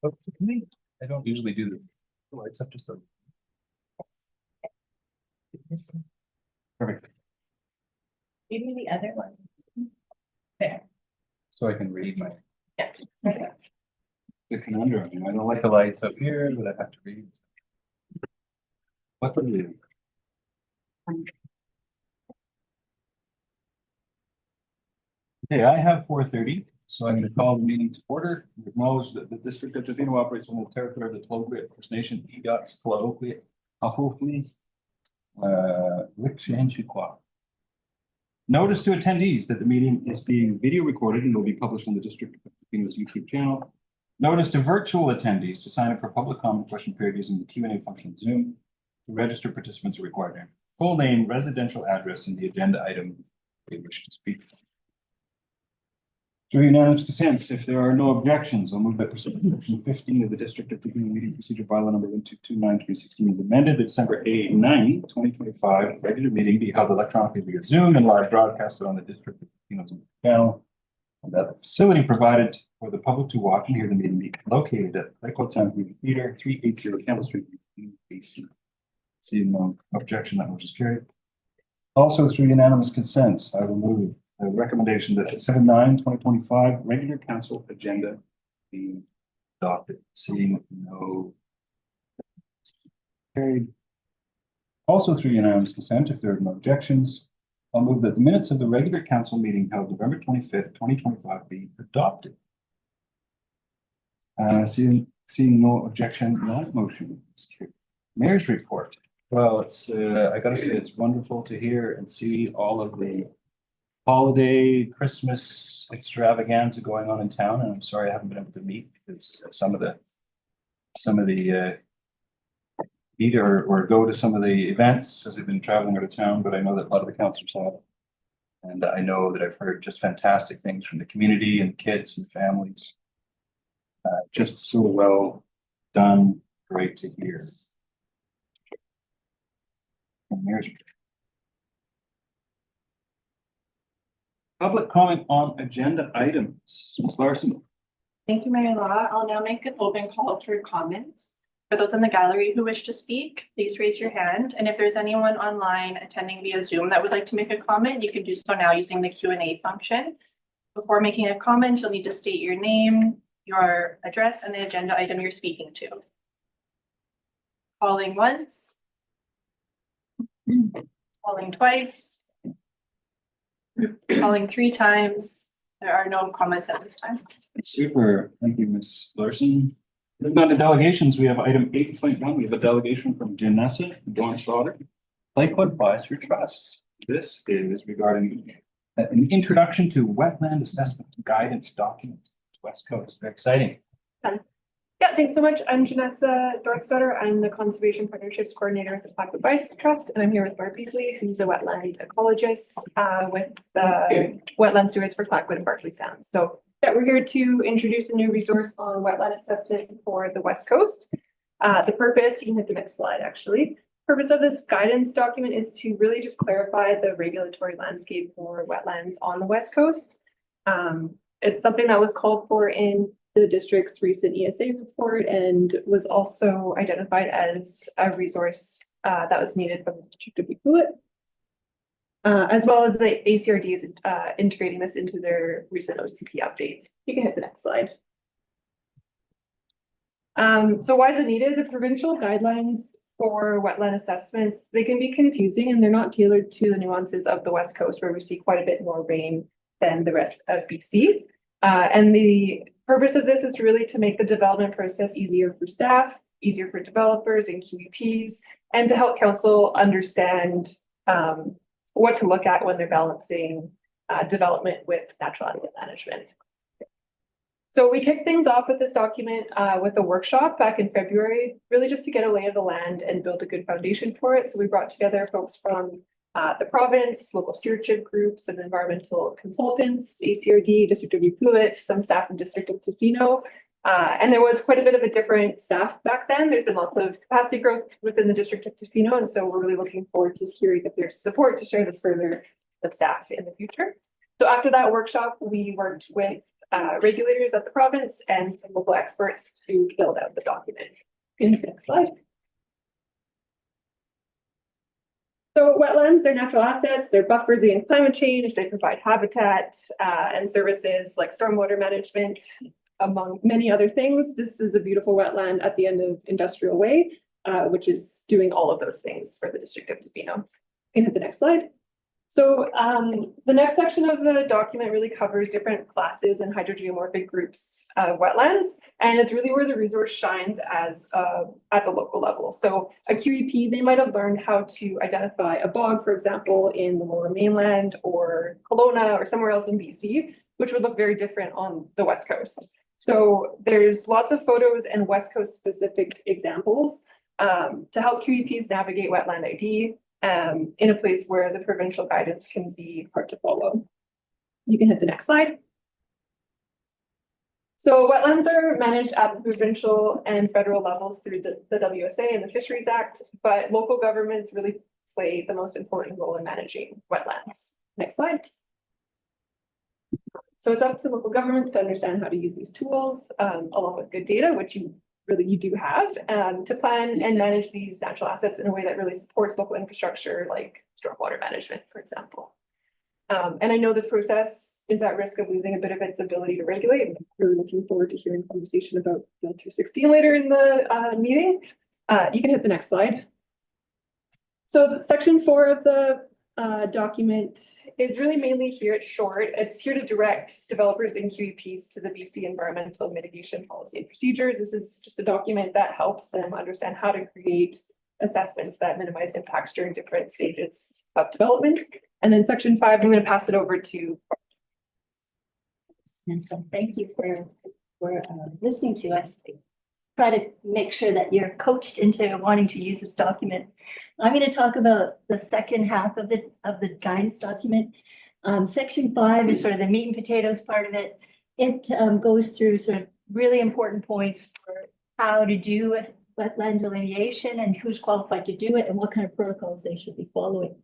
But for me, I don't usually do the lights up just a. Perfect. Give me the other one. There. So I can read my. Yeah. Okay. The conundrum. I don't like the lights up here, but I have to read. What would we do? Okay, I have 4:30, so I'm going to call the meeting to order. We acknowledge that the District of Tofino operates on the territory of the Tla-o-qui-aht First Nation, Tla-o-qui-aht. Notice to attendees that the meeting is being video recorded and will be published on the District of Tofino's YouTube channel. Notice to virtual attendees to sign up for public comment question period using the Q&A function in Zoom. To register, participants are required to enter full name, residential address, and the agenda item they wish to speak. Through unanimous consent, if there are no objections, I'll move that pursuant to section 15 of the District of Tofino Meeting Procedure Bylaw number 1229/2016 is amended. The December 9, 2025 regular meeting be held electronically via Zoom and live broadcasted on the District of Tofino's channel. And that the facility provided for the public to watch and hear the meeting be located at Clayoquot Theater, 380 Campbell Street, BC. Seeing no objection, that motion is carried. Also, through unanimous consent, I will move a recommendation that the 7/9/2025 regular council agenda be adopted. Seeing no carried. Also, through unanimous consent, if there are no objections, I'll move that the minutes of the regular council meeting held November 25th, 2025 be adopted. Seeing no objection, that motion is carried. Mayor's report. Well, it's I gotta say it's wonderful to hear and see all of the holiday Christmas extravaganza going on in town, and I'm sorry I haven't been able to meet because some of the meet or go to some of the events as I've been traveling out of town, but I know that a lot of the councilors have. And I know that I've heard just fantastic things from the community and kids and families. Just so well done, great to hear. And here's public comment on agenda items. Ms. Larson. Thank you, Mayor Law. I'll now make an open call for comments. For those in the gallery who wish to speak, please raise your hand. And if there's anyone online attending via Zoom that would like to make a comment, you can do so now using the Q&A function. Before making a comment, you'll need to state your name, your address, and the agenda item you're speaking to. Calling once. Calling twice. Calling 3 times. There are no comments at this time. Super. Thank you, Ms. Larson. Moving on to delegations, we have item 8.1. We have a delegation from Janessa, Dornstauder, Clayoquot Biosphere Trust. This is regarding an introduction to wetland assessment guidance document. West Coast, very exciting. Yeah, thanks so much. I'm Janessa Dornstauder. I'm the Conservation Partnerships Coordinator with the Clayoquot Biosphere Trust, and I'm here with Barb Beasley, who's a wetland ecologist with the Wetland Stewards for Clayoquot and Barkley Sounds. So yeah, we're here to introduce a new resource on wetland assessment for the West Coast. The purpose, you can hit the next slide actually. Purpose of this guidance document is to really just clarify the regulatory landscape for wetlands on the West Coast. It's something that was called for in the district's recent ESA report and was also identified as a resource that was needed from the District of Tofino, as well as the ACRD is integrating this into their recent OCP update. You can hit the next slide. So why is it needed? The provincial guidelines for wetland assessments, they can be confusing and they're not tailored to the nuances of the West Coast where we see quite a bit more rain than the rest of BC. And the purpose of this is really to make the development process easier for staff, easier for developers and QEPs, and to help council understand what to look at when they're balancing development with natural habitat management. So we kicked things off with this document with a workshop back in February, really just to get a lay of the land and build a good foundation for it. So we brought together folks from the province, local stewardship groups, and environmental consultants, ACRD, District of Tofino, some staff from District of Tofino. And there was quite a bit of a different staff back then. There's been lots of capacity growth within the District of Tofino, and so we're really looking forward to hearing if there's support to share this further with staff in the future. So after that workshop, we worked with regulators at the province and some local experts to build out the document. Next slide. So wetlands, they're natural assets, they're buffers against climate change, they provide habitat and services like stormwater management, among many other things. This is a beautiful wetland at the end of Industrial Way, which is doing all of those things for the District of Tofino. You can hit the next slide. So the next section of the document really covers different classes and hydrogeomorphic groups of wetlands, and it's really where the resource shines as at the local level. So a QEP, they might have learned how to identify a bog, for example, in the Lower Mainland or Kelowna or somewhere else in BC, which would look very different on the West Coast. So there's lots of photos and West Coast specific examples to help QEPs navigate wetland ID. In a place where the provincial guidance can be hard to follow. You can hit the next slide. So wetlands are managed at the provincial and federal levels through the WSA and the Fisheries Act, but local governments really play the most important role in managing wetlands. Next slide. So it's up to local governments to understand how to use these tools along with good data, which you do have, to plan and manage these natural assets in a way that really supports local infrastructure like stormwater management, for example. And I know this process is at risk of losing a bit of its ability to regulate. I'm really looking forward to hearing conversation about Bill 216 later in the meeting. You can hit the next slide. So section 4 of the document is really mainly here. It's short. It's here to direct developers and QEPs to the BC Environmental Mitigation Policy and Procedures. This is just a document that helps them understand how to create assessments that minimize impacts during different stages of development. And then section 5, I'm going to pass it over to. And so thank you for listening to us. Try to make sure that you're coached into wanting to use this document. I'm going to talk about the second half of the guidance document. Section 5 is sort of the meat and potatoes part of it. It goes through sort of really important points for how to do wetland delineation and who's qualified to do it and what kind of protocols they should be following.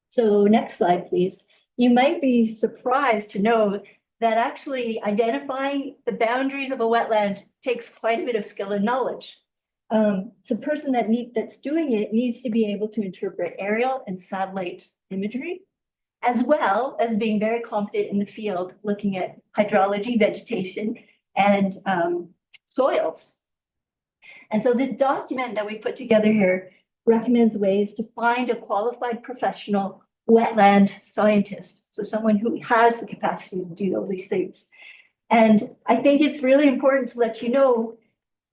So next slide, please. You might be surprised to know that actually identifying the boundaries of a wetland takes quite a bit of skill and knowledge. The person that's doing it needs to be able to interpret aerial and satellite imagery, as well as being very competent in the field, looking at hydrology, vegetation, and soils. And so this document that we put together here recommends ways to find a qualified professional wetland scientist. So someone who has the capacity to do all these things. And I think it's really important to let you know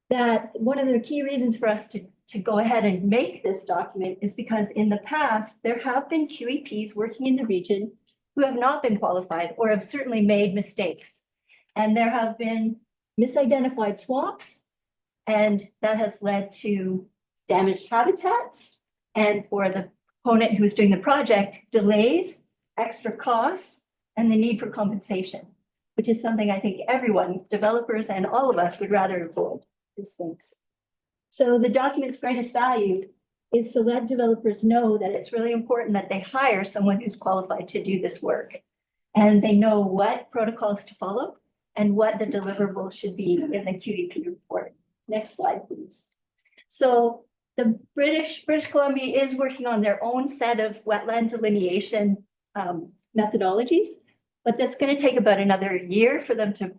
that one of the key reasons for us to go ahead and make this document is because in the past, there have been QEPs working in the region who have not been qualified or have certainly made mistakes. And there have been misidentified swamps, and that has led to damaged habitats. And for the proponent who's doing the project, delays, extra costs, and the need for compensation, which is something I think everyone, developers and all of us, would rather avoid these things. So the document's greatest value is to let developers know that it's really important that they hire someone who's qualified to do this work. And they know what protocols to follow and what the deliverable should be in the QEP report. Next slide, please. So the British Columbia is working on their own set of wetland delineation methodologies, but that's going to take about another year for them to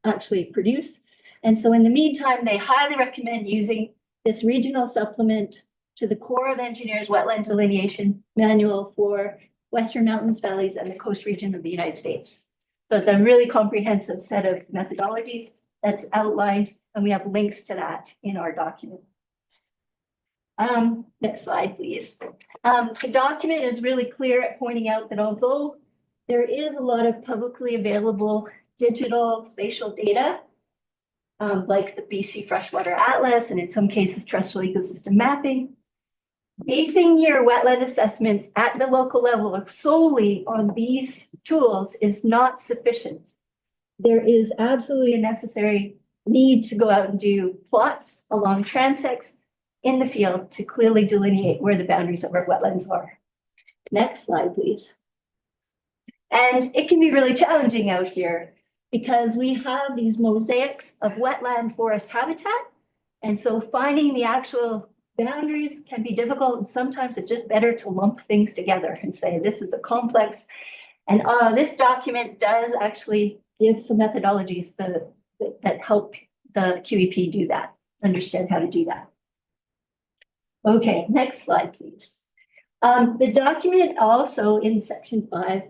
actually produce. And so in the meantime, they highly recommend using this regional supplement to the Corps of Engineers Wetland Delineation Manual for Western Mountains, Valleys, and the coast region of the United States. So it's a really comprehensive set of methodologies that's outlined, and we have links to that in our document. Next slide, please. The document is really clear at pointing out that although there is a lot of publicly available digital spatial data, like the BC Freshwater Atlas, and in some cases, terrestrial ecosystem mapping, basing your wetland assessments at the local level solely on these tools is not sufficient. There is absolutely a necessary need to go out and do plots along transects in the field to clearly delineate where the boundaries of our wetlands are. Next slide, please. And it can be really challenging out here. because we have these mosaics of wetland forest habitat. And so finding the actual boundaries can be difficult, and sometimes it's just better to lump things together and say, this is a complex. And this document does actually give some methodologies that help the QEP do that, understand how to do that. Okay, next slide, please. The document also in section 5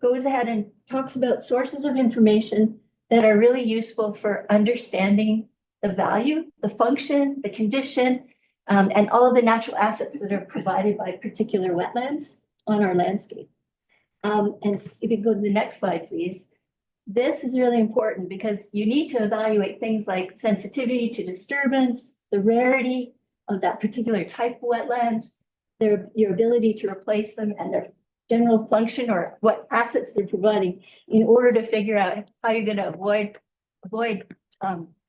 goes ahead and talks about sources of information that are really useful for understanding the value, the function, the condition, and all of the natural assets that are provided by particular wetlands on our landscape. And if you go to the next slide, please. This is really important because you need to evaluate things like sensitivity to disturbance, the rarity of that particular type of wetland, your ability to replace them, and their general function or what assets they're providing in order to figure out how you're going to avoid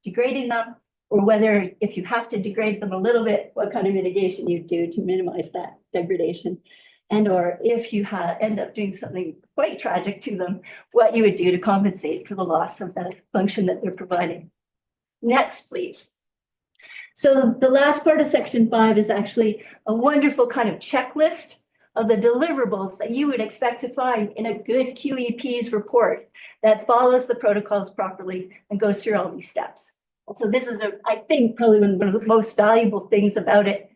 degrading them, or whether if you have to degrade them a little bit, what kind of mitigation you do to minimize that degradation. And or if you end up doing something quite tragic to them, what you would do to compensate for the loss of that function that they're providing. Next, please. So the last part of section 5 is actually a wonderful kind of checklist of the deliverables that you would expect to find in a good QEP's report that follows the protocols properly and goes through all these steps. So this is, I think, probably one of the most valuable things about it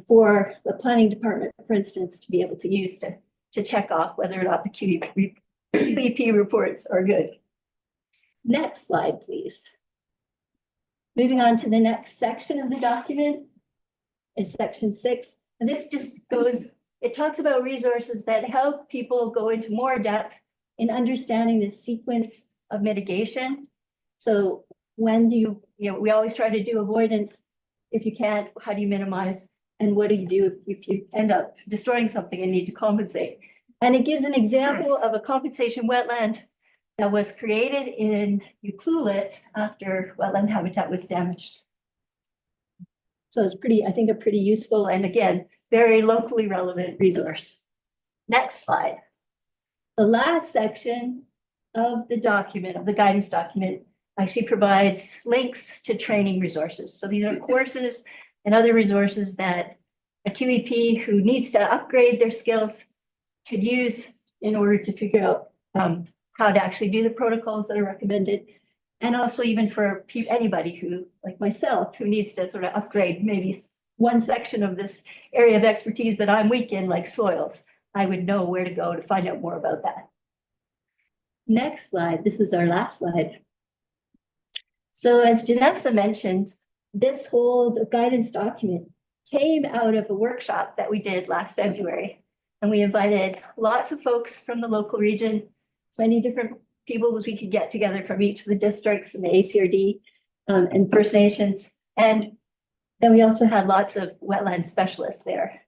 for the planning department, for instance, to be able to use to check off whether or not the QEP reports are good. Next slide, please. Moving on to the next section of the document is section 6. And this just goes, it talks about resources that help people go into more depth in understanding the sequence of mitigation. So when do you we always try to do avoidance. If you can't, how do you minimize? And what do you do if you end up destroying something and need to compensate? And it gives an example of a compensation wetland that was created in Q&amp after wetland habitat was damaged. So it's pretty, I think, a pretty useful and, again, very locally relevant resource. Next slide. The last section of the document, of the guidance document, actually provides links to training resources. So these are courses and other resources that a QEP who needs to upgrade their skills could use in order to figure out how to actually do the protocols that are recommended. And also even for anybody who, like myself, who needs to sort of upgrade maybe one section of this area of expertise that I'm weak in, like soils, I would know where to go to find out more about that. Next slide, this is our last slide. So as Janessa mentioned, this whole guidance document came out of a workshop that we did last February. And we invited lots of folks from the local region, as many different people as we could get together from each of the districts and the ACRD and First Nations. And then we also had lots of wetland specialists there.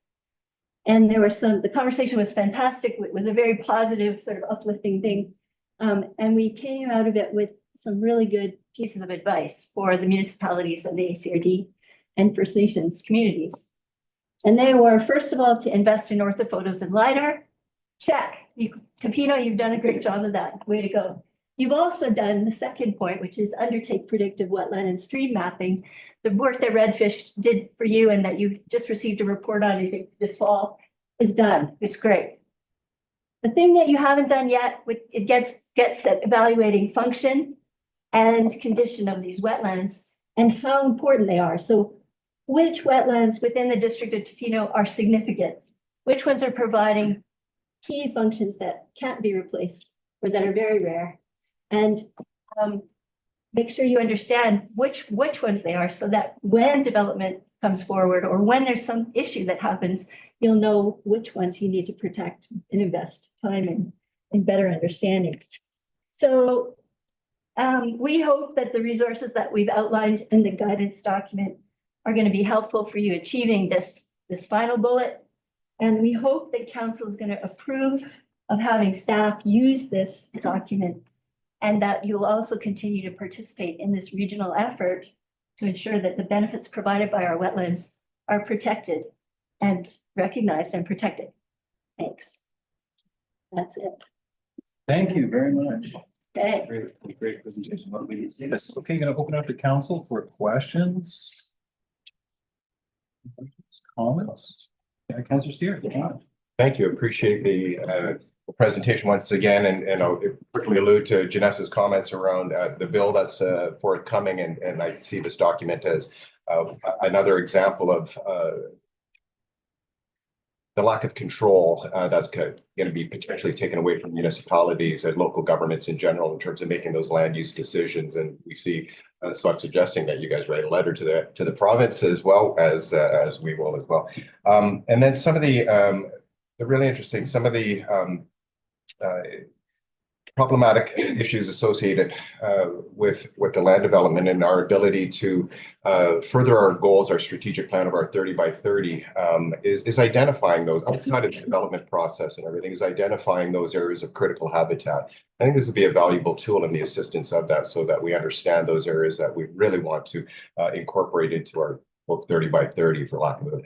And there were the conversation was fantastic. It was a very positive, sort of uplifting thing. And we came out of it with some really good pieces of advice for the municipalities and the ACRD and First Nations communities. And they were, first of all, to invest in orthophotos and LiDAR. Check. Tofino, you've done a great job of that. Way to go. You've also done the second point, which is undertake predictive wetland and stream mapping. The work that Redfish did for you and that you just received a report on, I think, this fall, is done. It's great. The thing that you haven't done yet, it gets at evaluating function and condition of these wetlands and how important they are. So which wetlands within the District of Tofino are significant? Which ones are providing key functions that can't be replaced or that are very rare? And make sure you understand which ones they are so that when development comes forward or when there's some issue that happens, you'll know which ones you need to protect and invest time in better understanding. So we hope that the resources that we've outlined in the guidance document are going to be helpful for you achieving this final bullet. And we hope that council is going to approve of having staff use this document and that you'll also continue to participate in this regional effort to ensure that the benefits provided by our wetlands are protected and recognized and protected. Thanks. That's it. Thank you very much. day. Great presentation. Yes, okay, gonna open up to council for questions. Comments? Yeah, Councillor Steer. Thank you. Appreciate the presentation once again, and I'll quickly allude to Janessa's comments around the bill that's forthcoming, and I see this document as another example of the lack of control that's going to be potentially taken away from municipalities and local governments in general in terms of making those land use decisions. And we see, so I'm suggesting that you guys write a letter to the province as well as we will as well. And then some of the really interesting, some of the problematic issues associated with the land development and our ability to further our goals, our strategic plan of our 30 by 30 is identifying those outside of the development process and everything, is identifying those areas of critical habitat. I think this would be a valuable tool in the assistance of that, so that we understand those areas that we really want to incorporate into our 30 by 30, for lack of a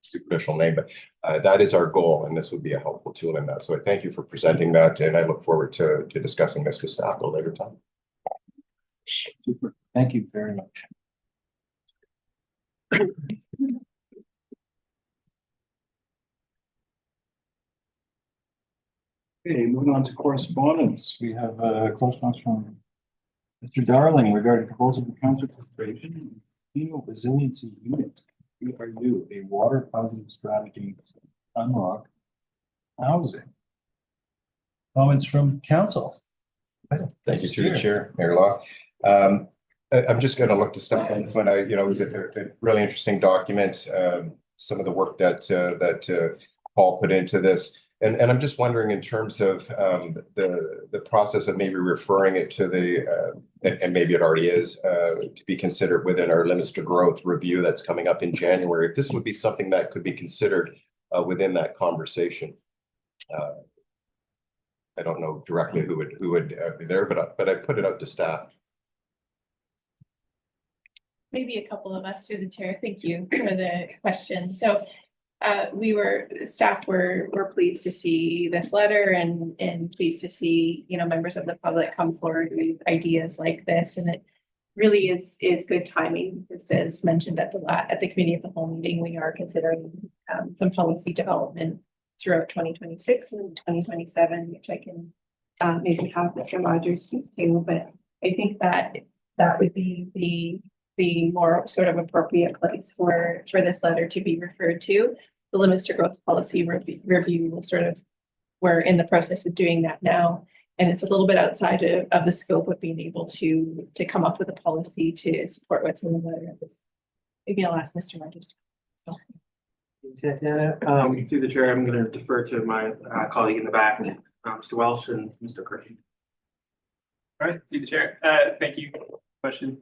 superficial name, but that is our goal, and this would be a helpful tool in that. So I thank you for presenting that, and I look forward to discussing this with staff at a later time. Super. Thank you very much. Okay, moving on to correspondence. We have correspondence from Mr. Darling regarding proposal for council consideration, Tofino Resiliency Unit. PRU, a water positive strategy to unlock housing. Comments from council. Thank you through the chair, Mayor Law. I'm just going to look to step in when it was a really interesting document. Some of the work that Paul put into this, and I'm just wondering in terms of the process of maybe referring it to the and maybe it already is to be considered within our limits to growth review that's coming up in January. If this would be something that could be considered within that conversation. I don't know directly who would be there, but I put it out to staff. Maybe a couple of us through the chair. Thank you for the question. So staff were pleased to see this letter and pleased to see, members of the public come forward with ideas like this. And it really is good timing, because as mentioned at the committee of the whole meeting, we are considering some policy development throughout 2026 and 2027, which I can maybe have Mr. Rogers speak to. But I think that would be the more sort of appropriate place for this letter to be referred to. The limits to growth policy review will we're in the process of doing that now. And it's a little bit outside of the scope of being able to come up with a policy to support what's in the letter. Maybe I'll ask Mr. Rogers. Tatiana, through the chair, I'm going to defer to my colleague in the back, Mr. Welsh and Mr. Curtin. All right, through the chair. Thank you for the question.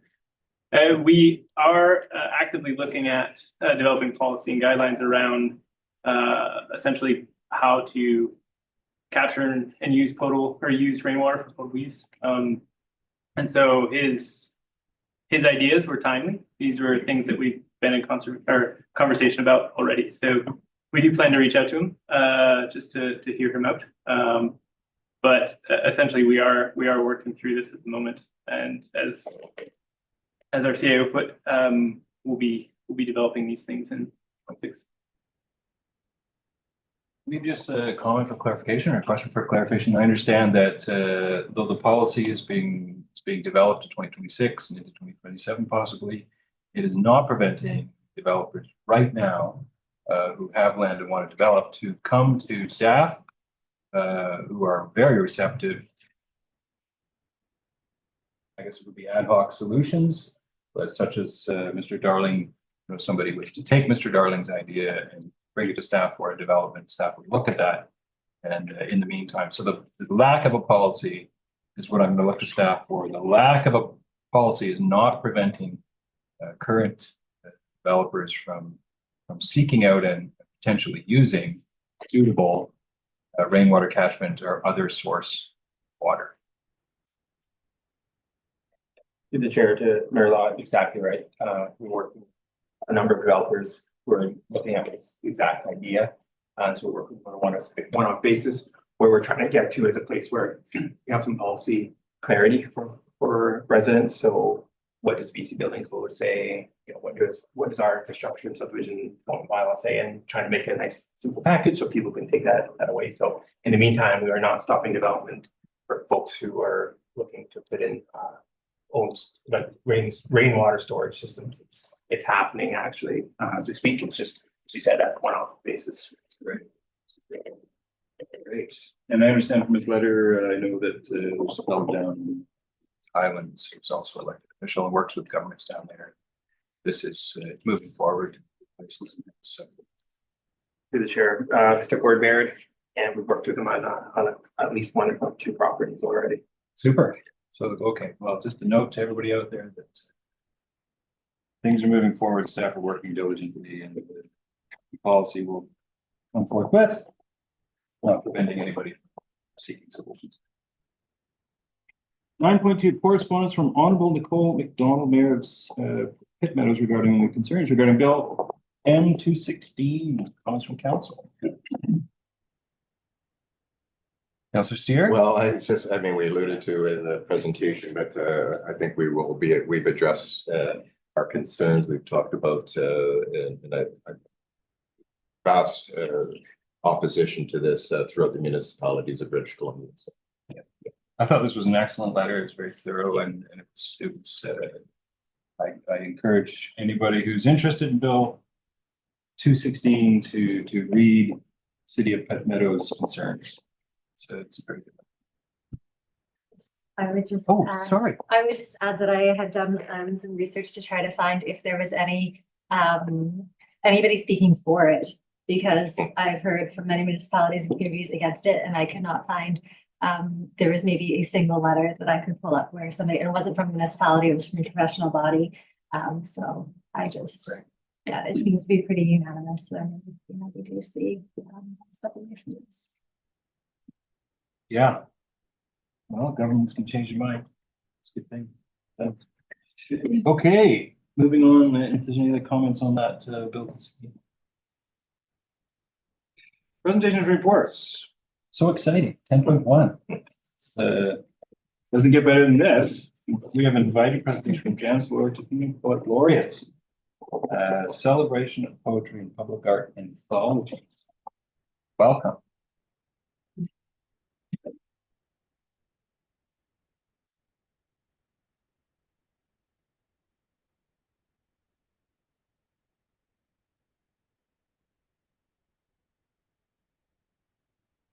We are actively looking at developing policy and guidelines around essentially how to capture and use rainwater for potable use. And so his ideas were timely. These were things that we've been in conversation about already. So we do plan to reach out to him just to hear him out. But essentially we are working through this at the moment, and as our CIO put, we'll be developing these things in 2026. Maybe just a comment for clarification or a question for clarification. I understand that though the policy is being developed in 2026 and into 2027 possibly, it is not preventing developers right now who have land and want to develop to come to staff who are very receptive. I guess it would be ad hoc solutions, but such as Mr. Darling, somebody wished to take Mr. Darling's idea and bring it to staff for a development, staff would look at that. And in the meantime, so the lack of a policy is what I'm going to look to staff for. The lack of a policy is not preventing current developers from seeking out and potentially using suitable rainwater catchment or other source water. Through the chair to Mayor Law, exactly right. We work with a number of developers who are looking at this exact idea. So we're working on a one-off basis. where we're trying to get to is a place where we have some policy clarity for residents. So what does BC Building Code say? You know, what does our infrastructure and subdivision bylaw say, and trying to make it a nice simple package so people can take that away. So in the meantime, we are not stopping development for folks who are looking to put in owns like rainwater storage systems. It's happening actually as we speak. It's just, as you said, at one-off basis. Right. Great. And I understand from his letter, I know that spelled down Highlands, who's also elected official and works with governments down there. This is moving forward. So To the chair, Mr. Gord Baird, and we've worked with him on at least one or two properties already. super. So, okay, well, just a note to everybody out there that things are moving forward, staff are working diligently, and the policy will come forthwith, not preventing anybody from seeking solutions. 9.2 correspondence from Honorable Nicole McDonald, Mayor of Pitt Meadows, regarding the concerns regarding Bill M216. Comments from council. Councilor Steer? Well, I mean, we alluded to in the presentation, but I think we've addressed our concerns. We've talked about vast opposition to this throughout the municipalities of British Columbia. So, yeah. I thought this was an excellent letter. It's very thorough, and it was I encourage anybody who's interested in Bill 216 to read City of Pitt Meadows concerns. It's very good. I would just Oh, add, sorry. I would just add that I had done some research to try to find if there was any anybody speaking for it, because I've heard from many municipalities and communities against it, and I could not find there was maybe a single letter that I could pull up where somebody, and it wasn't from a municipality, it was from a professional body. So I just yeah, it seems to be pretty unanimous. So we do see something from this. Yeah. Well, governments can change their mind. It's a good thing. Okay, moving on. If there's any other comments on that bill. Presentation of reports. So exciting. 10.1. Doesn't get better than this. We have an invited presentation from Janessa Tofino Poet Laureates. Celebration of poetry and public art anthology. Welcome.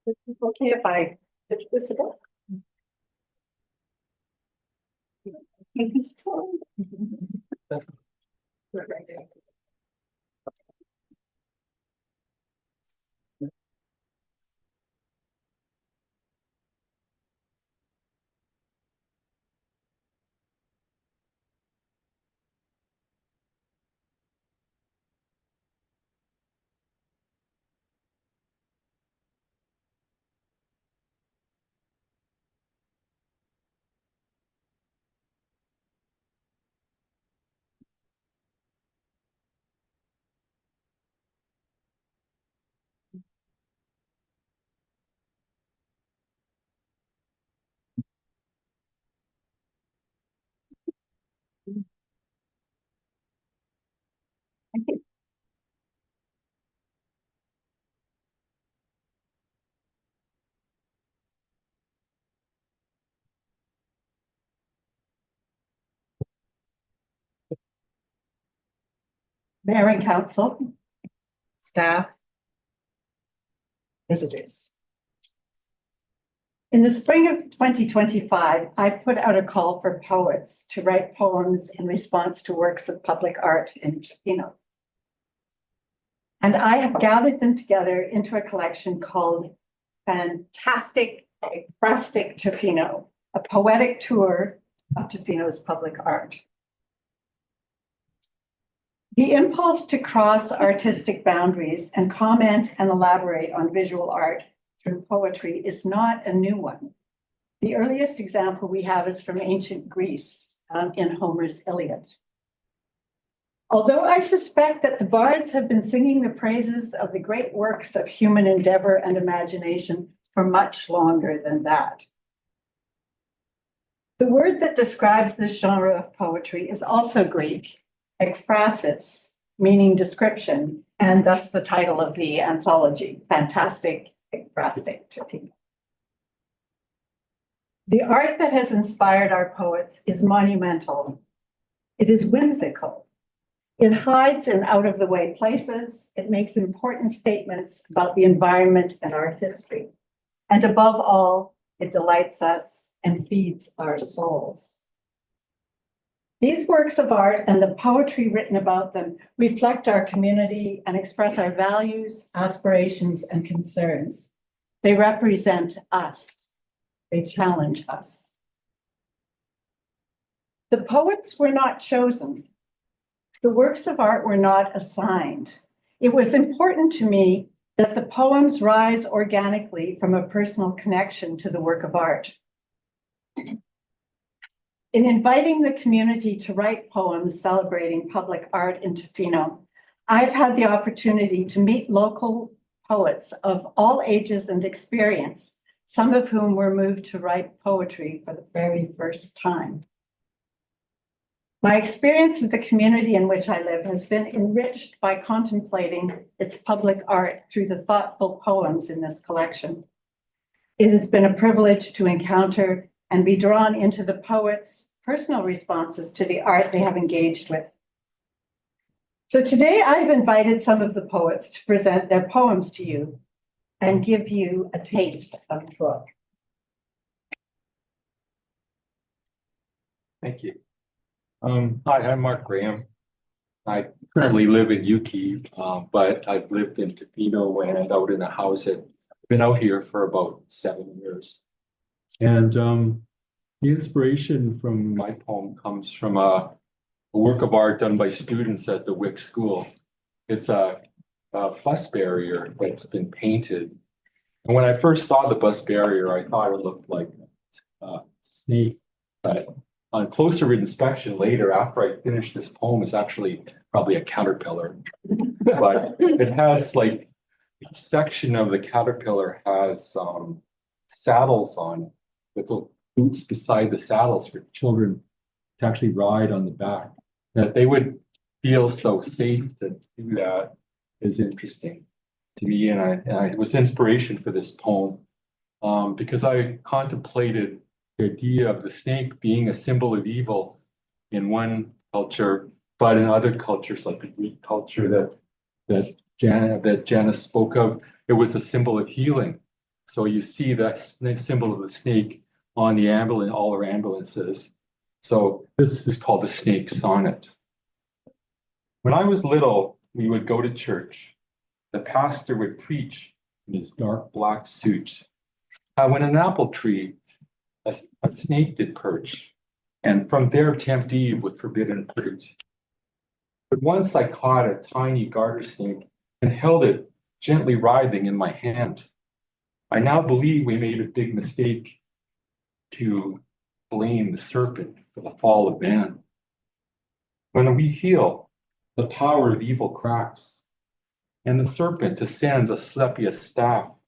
Okay, if I pitch this up. Mayor and council, staff, visitors. In the spring of 2025, I put out a call for poets to write poems in response to works of public art in Tofino. And I have gathered them together into a collection called Fantastic Plastic Tofino, a poetic tour of Tofino's public art. The impulse to cross artistic boundaries and comment and elaborate on visual art through poetry is not a new one. The earliest example we have is from ancient Greece in Homer's Iliad. Although I suspect that the bards have been singing the praises of the great works of human endeavor and imagination for much longer than that. The word that describes this genre of poetry is also Greek, ekphrasis, meaning description, and thus the title of the anthology, Fantastic Ekphrastic Tofino. The art that has inspired our poets is monumental. It is whimsical. It hides in out-of-the-way places. It makes important statements about the environment and our history. And above all, it delights us and feeds our souls. These works of art and the poetry written about them reflect our community and express our values, aspirations, and concerns. They represent us. They challenge us. The poets were not chosen. The works of art were not assigned. It was important to me that the poems rise organically from a personal connection to the work of art. In inviting the community to write poems celebrating public art in Tofino, I've had the opportunity to meet local poets of all ages and experience, some of whom were moved to write poetry for the very first time. My experience of the community in which I live has been enriched by contemplating its public art through the thoughtful poems in this collection. It has been a privilege to encounter and be drawn into the poets' personal responses to the art they have engaged with. So today I've invited some of the poets to present their poems to you and give you a taste of the book. Thank you. Hi, I'm Mark Graham. I currently live in Yuki, but I've lived in Tofino and out in a house that I've been out here for about 7 years. And the inspiration from my poem comes from a work of art done by students at the Wick School. It's a bus barrier that's been painted. And when I first saw the bus barrier, I thought it looked like a snake, but on closer inspection later, after I finished this poem, it's actually probably a caterpillar. But it has like each section of the caterpillar has saddles on it with the boots beside the saddles for children to actually ride on the back. That they would feel so safe to do that is interesting to me. And it was inspiration for this poem because I contemplated the idea of the snake being a symbol of evil in one culture, but in other cultures like the Greek culture that Janessa spoke of, it was a symbol of healing. So you see that symbol of the snake on the ambulance, all our ambulances. So this is called the Snake Sonnet. When I was little, we would go to church. The pastor would preach in his dark black suit. When an apple tree, a snake did perch, and from there tempt Eve with forbidden fruit. But once I caught a tiny garter snake and held it gently writhing in my hand. I now believe we made a big mistake to blame the serpent for the fall of man. When we heal, the power of evil cracks, and the serpent ascends a slepious staff.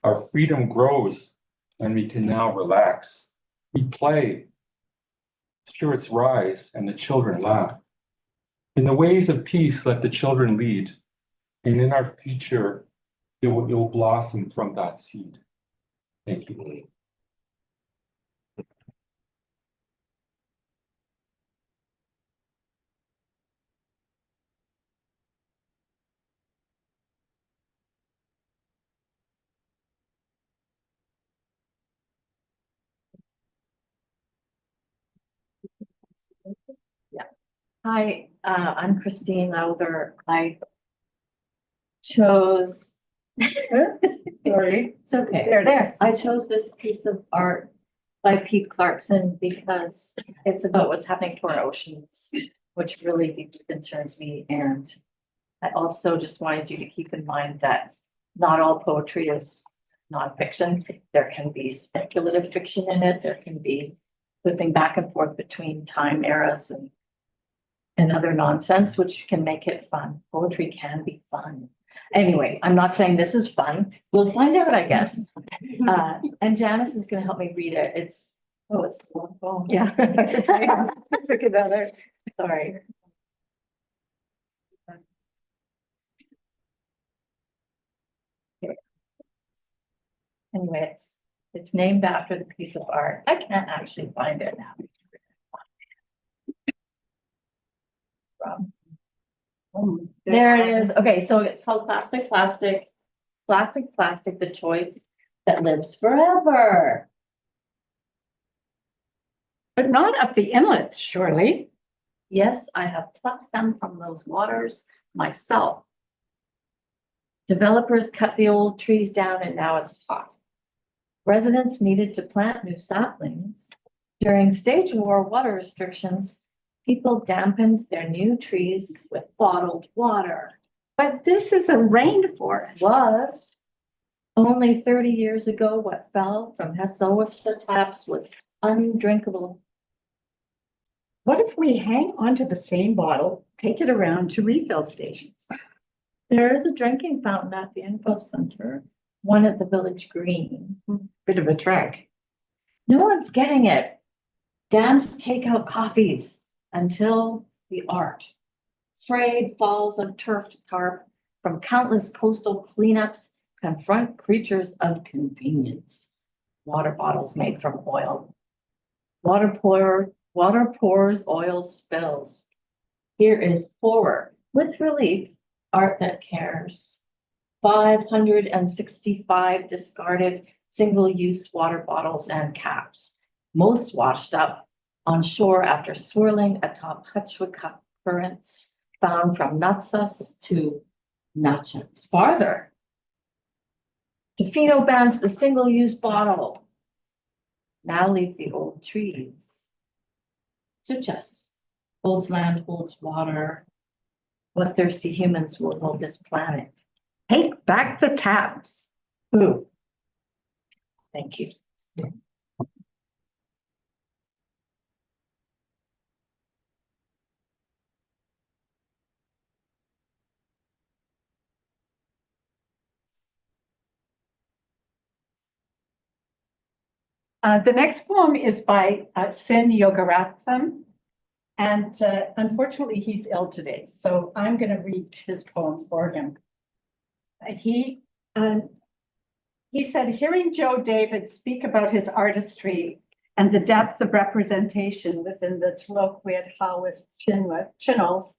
Our freedom grows, and we can now relax. We play, spirits rise, and the children laugh. In the ways of peace, let the children lead, and in our future, it will blossom from that seed. Thank you. Hi, I'm Christine Elder. I chose, sorry, it's okay. There. I chose this piece of art by Pete Clarkson because it's about what's happening to our oceans, which really deeply concerns me. And I also just wanted you to keep in mind that not all poetry is nonfiction. There can be speculative fiction in it. There can be flipping back and forth between time eras and other nonsense, which can make it fun. Poetry can be fun. Anyway, I'm not saying this is fun. We'll find out, I guess. And Janice is gonna help me read it. It's, oh, it's a long poem. Yeah. Look at that. Sorry. Okay. Anyway, it's named after the piece of art. I can't actually find it now. There it is. Okay, so it's called Plastic, Plastic, the choice that lives forever. But not up the inlets, surely. Yes, I have plucked them from those waters myself. Developers cut the old trees down and now it's hot. Residents needed to plant new saplings. During stage war water restrictions, people dampened their new trees with bottled water. But this is a rainforest. Was only 30 years ago, what fell from Hessowista taps was undrinkable. What if we hang onto the same bottle, take it around to refill stations? There is a drinking fountain at the info center, one at the village green. Bit of a trek. No one's getting it. Damned takeout coffees until the art. Frayed falls of turfed tarp from countless coastal cleanups confront creatures of convenience. Water bottles made from oil. Water pours, oil spills. Here is poorer, with relief, art that cares. 565 discarded single-use water bottles and caps, most washed up on shore after swirling atop Hutchwood currents, found from Natsas to Natchez. Farther, Tofino bans the single-use bottle. Now leave the old trees. Suchas, holds land, holds water. What thirsty humans will hold this planet? Take back the taps. Ooh. Thank you. The next poem is by Sin Yogaratham. And unfortunately, he's ill today, so I'm going to read his poem for him. He said, hearing Joe David speak about his artistry and the depth of representation within the Tla-o-qui-aht Chinols,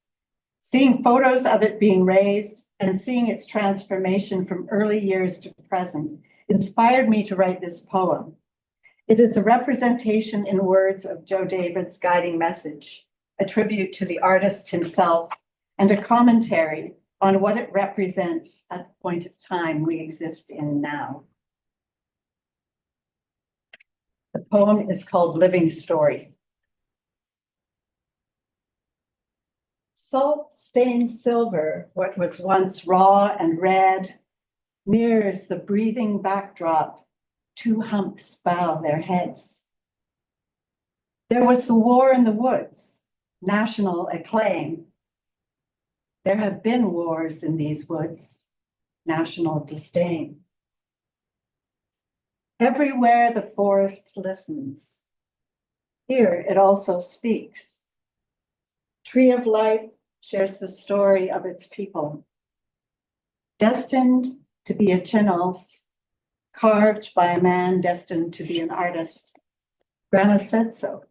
seeing photos of it being raised and seeing its transformation from early years to present inspired me to write this poem. It is a representation in words of Joe David's guiding message, a tribute to the artist himself, and a commentary on what it represents at the point of time we exist in now. The poem is called Living Story. Salt-stained silver, what was once raw and red, mirrors the breathing backdrop. Two humps bow their heads. There was the war in the woods, national acclaim. There have been wars in these woods, national disdain. Everywhere the forest listens, here it also speaks. Tree of Life shares the story of its people. Destined to be a Chinolf, carved by a man destined to be an artist. Grandma said so.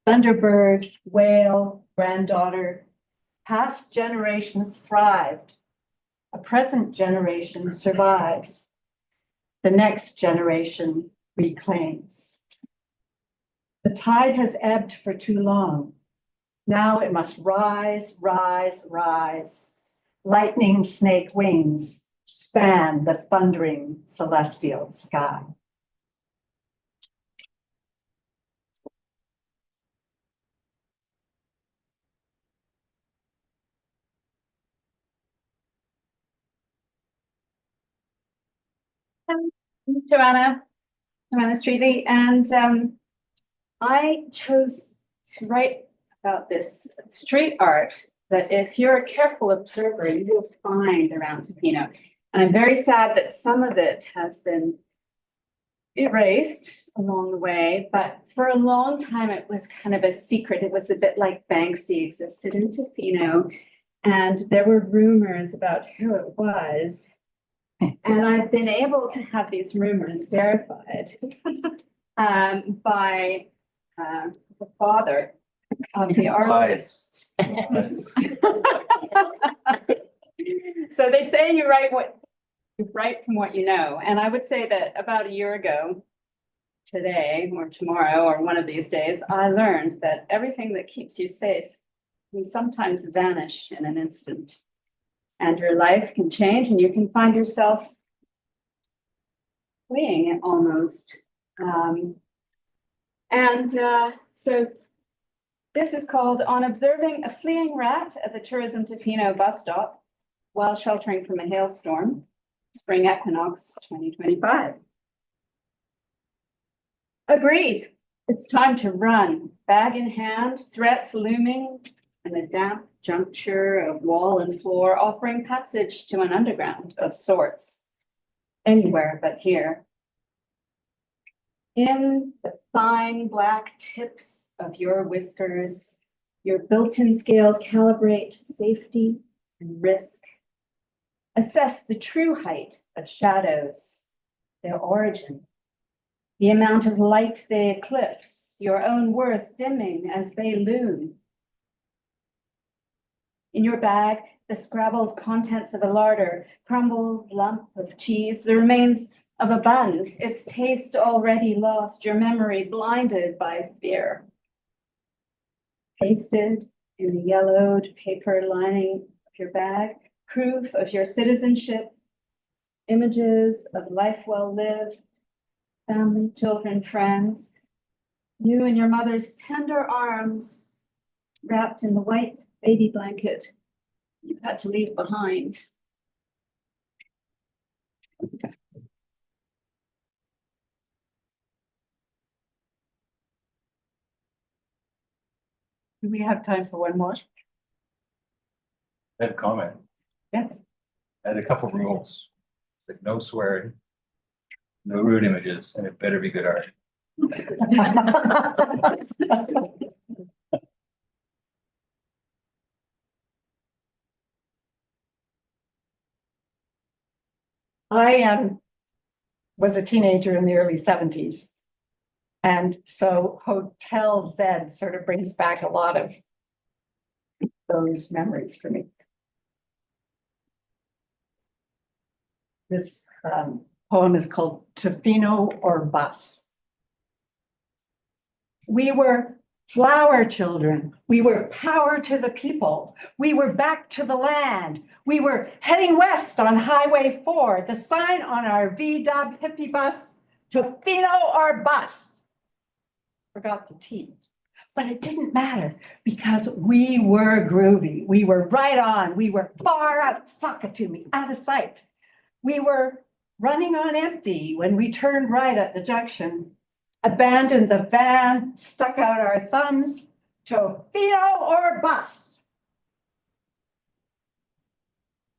Thunderbird, whale, granddaughter, past generations thrived. A present generation survives. The next generation reclaims. The tide has ebbed for too long. Now it must rise, rise, rise. Lightning snake wings span the thundering celestial sky. Joanna Streetley, and I chose to write about this street art that if you're a careful observer, you will find around Tofino. And I'm very sad that some of it has been erased along the way, but for a long time it was kind of a secret. It was a bit like Banksy existed in Tofino, and there were rumors about who it was. And I've been able to have these rumors verified by the father of the artist. So they say you write from what you know. And I would say that about a year ago, today or tomorrow or one of these days, I learned that everything that keeps you safe can sometimes vanish in an instant. And your life can change and you can find yourself fleeing it almost. So this is called On Observing a Fleeing Rat at the Tourism Tofino bus stop while sheltering from a hailstorm, spring equinox 2025. Agreed. It's time to run, bag in hand, threats looming, and a damp juncture of wall and floor offering passage to an underground of sorts. Anywhere but here. In the fine black tips of your whiskers, your built-in scales calibrate safety and risk. Assess the true height of shadows, their origin, the amount of light they eclipse, your own worth dimming as they loom. In your bag, the scrabbled contents of a larder, crumbled lump of cheese, the remains of a bun, its taste already lost, your memory blinded by fear. Pasted in the yellowed paper lining of your bag, proof of your citizenship, images of life well lived, family, children, friends, you in your mother's tender arms, wrapped in the white baby blanket you've had to leave behind. Do we have time for one more? I have a comment. Yes. I had a couple rules, like no swearing, no rude images, and it better be good art. I was a teenager in the early 70s. And so Hotel Z sort of brings back a lot of those memories for me. This poem is called Tofino or Bus. We were flower children. We were power to the people. We were back to the land. We were heading west on Highway 4, the sign on our VW hippie bus, Tofino or Bus. Forgot the T, but it didn't matter because we were groovy. We were right on. We were far out, Sakatumi, out of sight. We were running on empty when we turned right at the junction, abandoned the van, stuck out our thumbs, Tofino or Bus.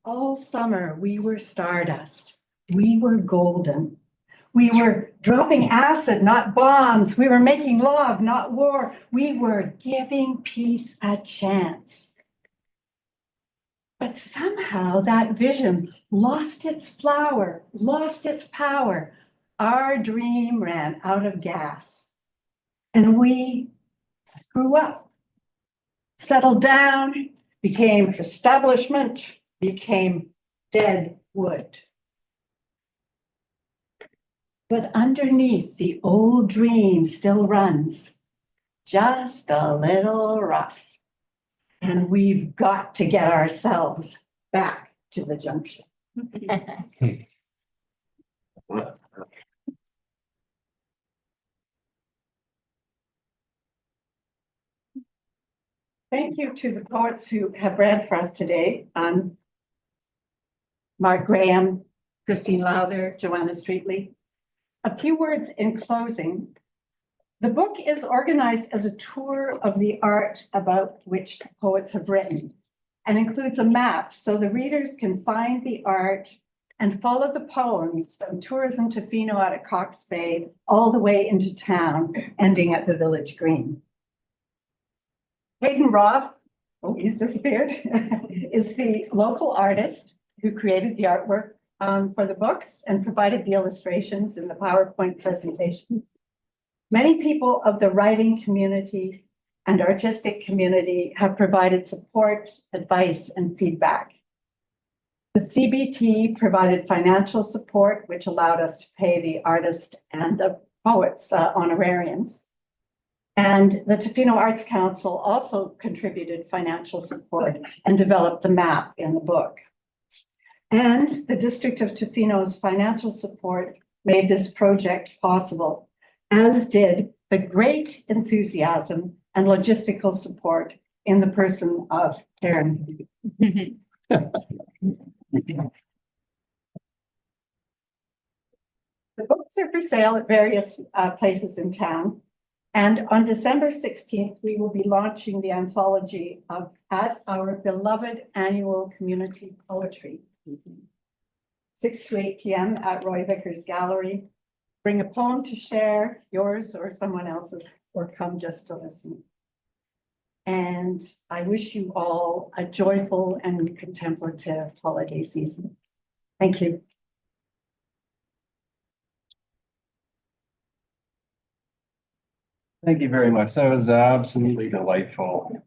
All summer, we were stardust. We were golden. We were dropping acid, not bombs. We were making love, not war. We were giving peace a chance. But somehow that vision lost its flower, lost its power. Our dream ran out of gas. And we grew up, settled down, became establishment, became dead wood. But underneath, the old dream still runs, just a little rough. And we've got to get ourselves back to the junction. Thank you to the poets who have read for us today. Mark Graham, Christine Lowther, Joanna Streetley. A few words in closing. The book is organized as a tour of the art about which the poets have written. and includes a map so the readers can find the art and follow the poems from Tourism Tofino out at Cox Bay all the way into town, ending at the Village Green. Hayden Roth, oh, he's disappeared, is the local artist who created the artwork for the books and provided the illustrations in the PowerPoint presentation. Many people of the writing community and artistic community have provided support, advice, and feedback. The CBT provided financial support, which allowed us to pay the artist and the poets honorariums. And the Tofino Arts Council also contributed financial support and developed the map in the book. And the District of Tofino's financial support made this project possible, as did the great enthusiasm and logistical support in the person of Karen. The books are for sale at various places in town. And on December 16th, we will be launching the anthology at our beloved annual community poetry meeting. 6 to 8 p.m. at Roy Vickers Gallery. Bring a poem to share, yours or someone else's, or come just to listen. And I wish you all a joyful and contemplative holiday season. Thank you. Thank you very much. That was absolutely delightful.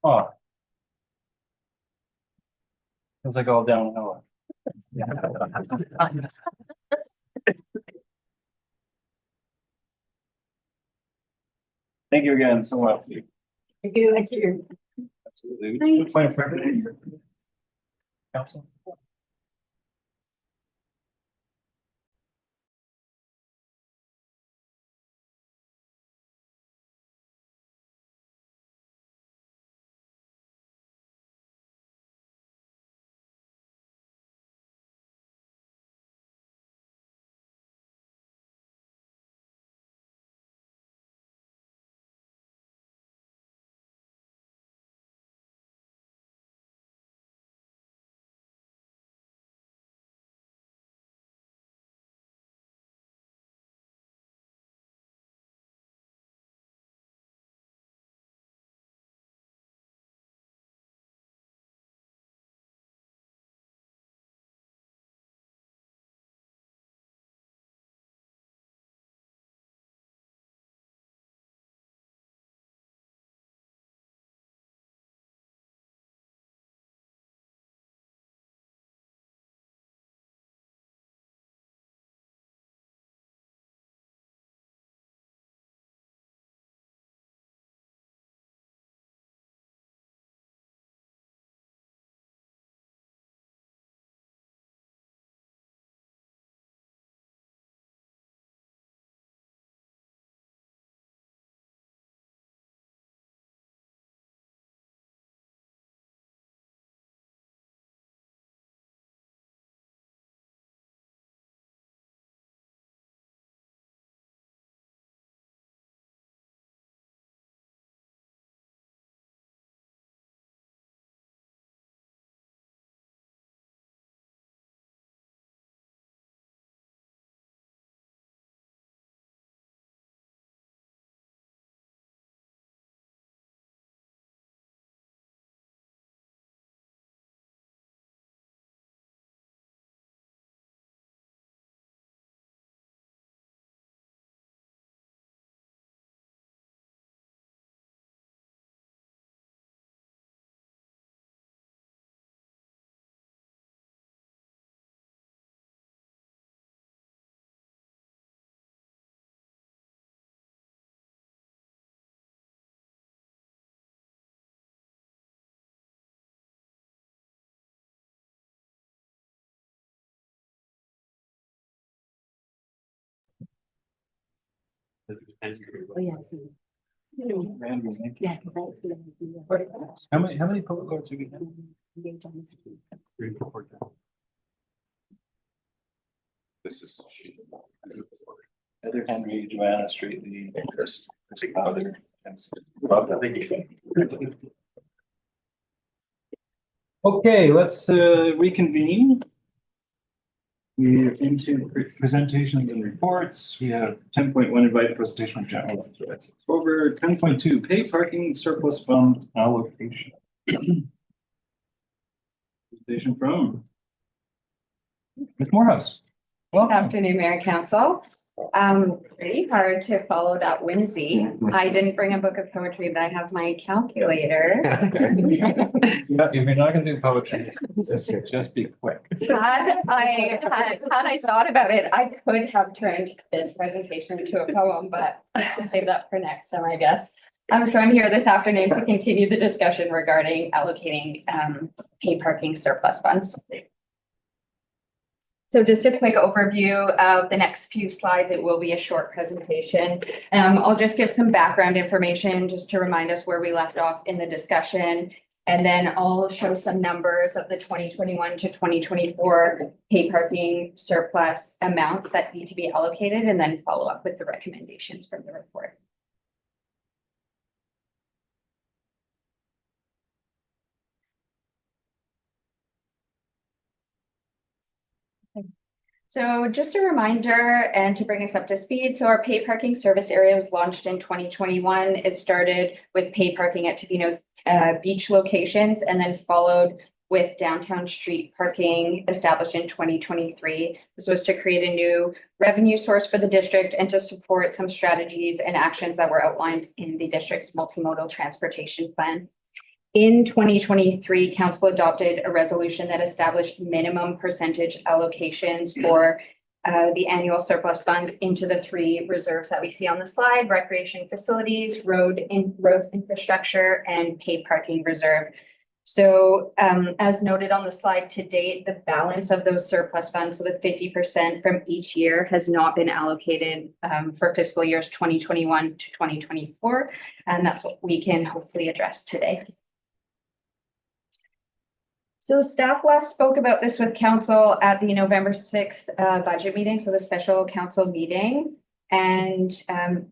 Oh. Feels like all downhill. Thank you again so much. Thank you. Thank you. Absolutely. Good point of preference. Council. Oh, yeah. Yeah, because that's gonna be. How many poet cards do we have? 3 or 4. This is. Heather Henry, Joanna Straightley, Chris Powder. Love that. Thank you. Okay, let's reconvene. We're into presentations and reports. We have 10.1 invited presentation from General Manager. Over 10.2 paid parking surplus fund allocation. Presentation from Ms. Morehouse. Good afternoon, Mayor Council. Pretty hard to follow that whimsy. I didn't bring a book of poetry, but I have my calculator. Yeah, if you're not gonna do poetry, just be quick. Had I thought about it, I could have turned this presentation into a poem, but I'll save that for next time, I guess. So I'm here this afternoon to continue the discussion regarding allocating paid parking surplus funds. So just a quick overview of the next few slides. It will be a short presentation. I'll just give some background information just to remind us where we left off in the discussion. And then I'll show some numbers of the 2021 to 2024 paid parking surplus amounts that need to be allocated, and then follow up with the recommendations from the report. So just a reminder and to bring us up to speed. So our paid parking service area was launched in 2021. It started with paid parking at Tofino's beach locations and then followed with downtown street parking established in 2023. This was to create a new revenue source for the district and to support some strategies and actions that were outlined in the district's multimodal transportation plan. In 2023, council adopted a resolution that established minimum percentage allocations for the annual surplus funds into the three reserves that we see on the slide: recreation facilities, roads infrastructure, and paid parking reserve. So as noted on the slide to date, the balance of those surplus funds, so the 50% from each year, has not been allocated for fiscal years 2021 to 2024. And that's what we can hopefully address today. So staff last spoke about this with council at the November 6th budget meeting, so the special council meeting, and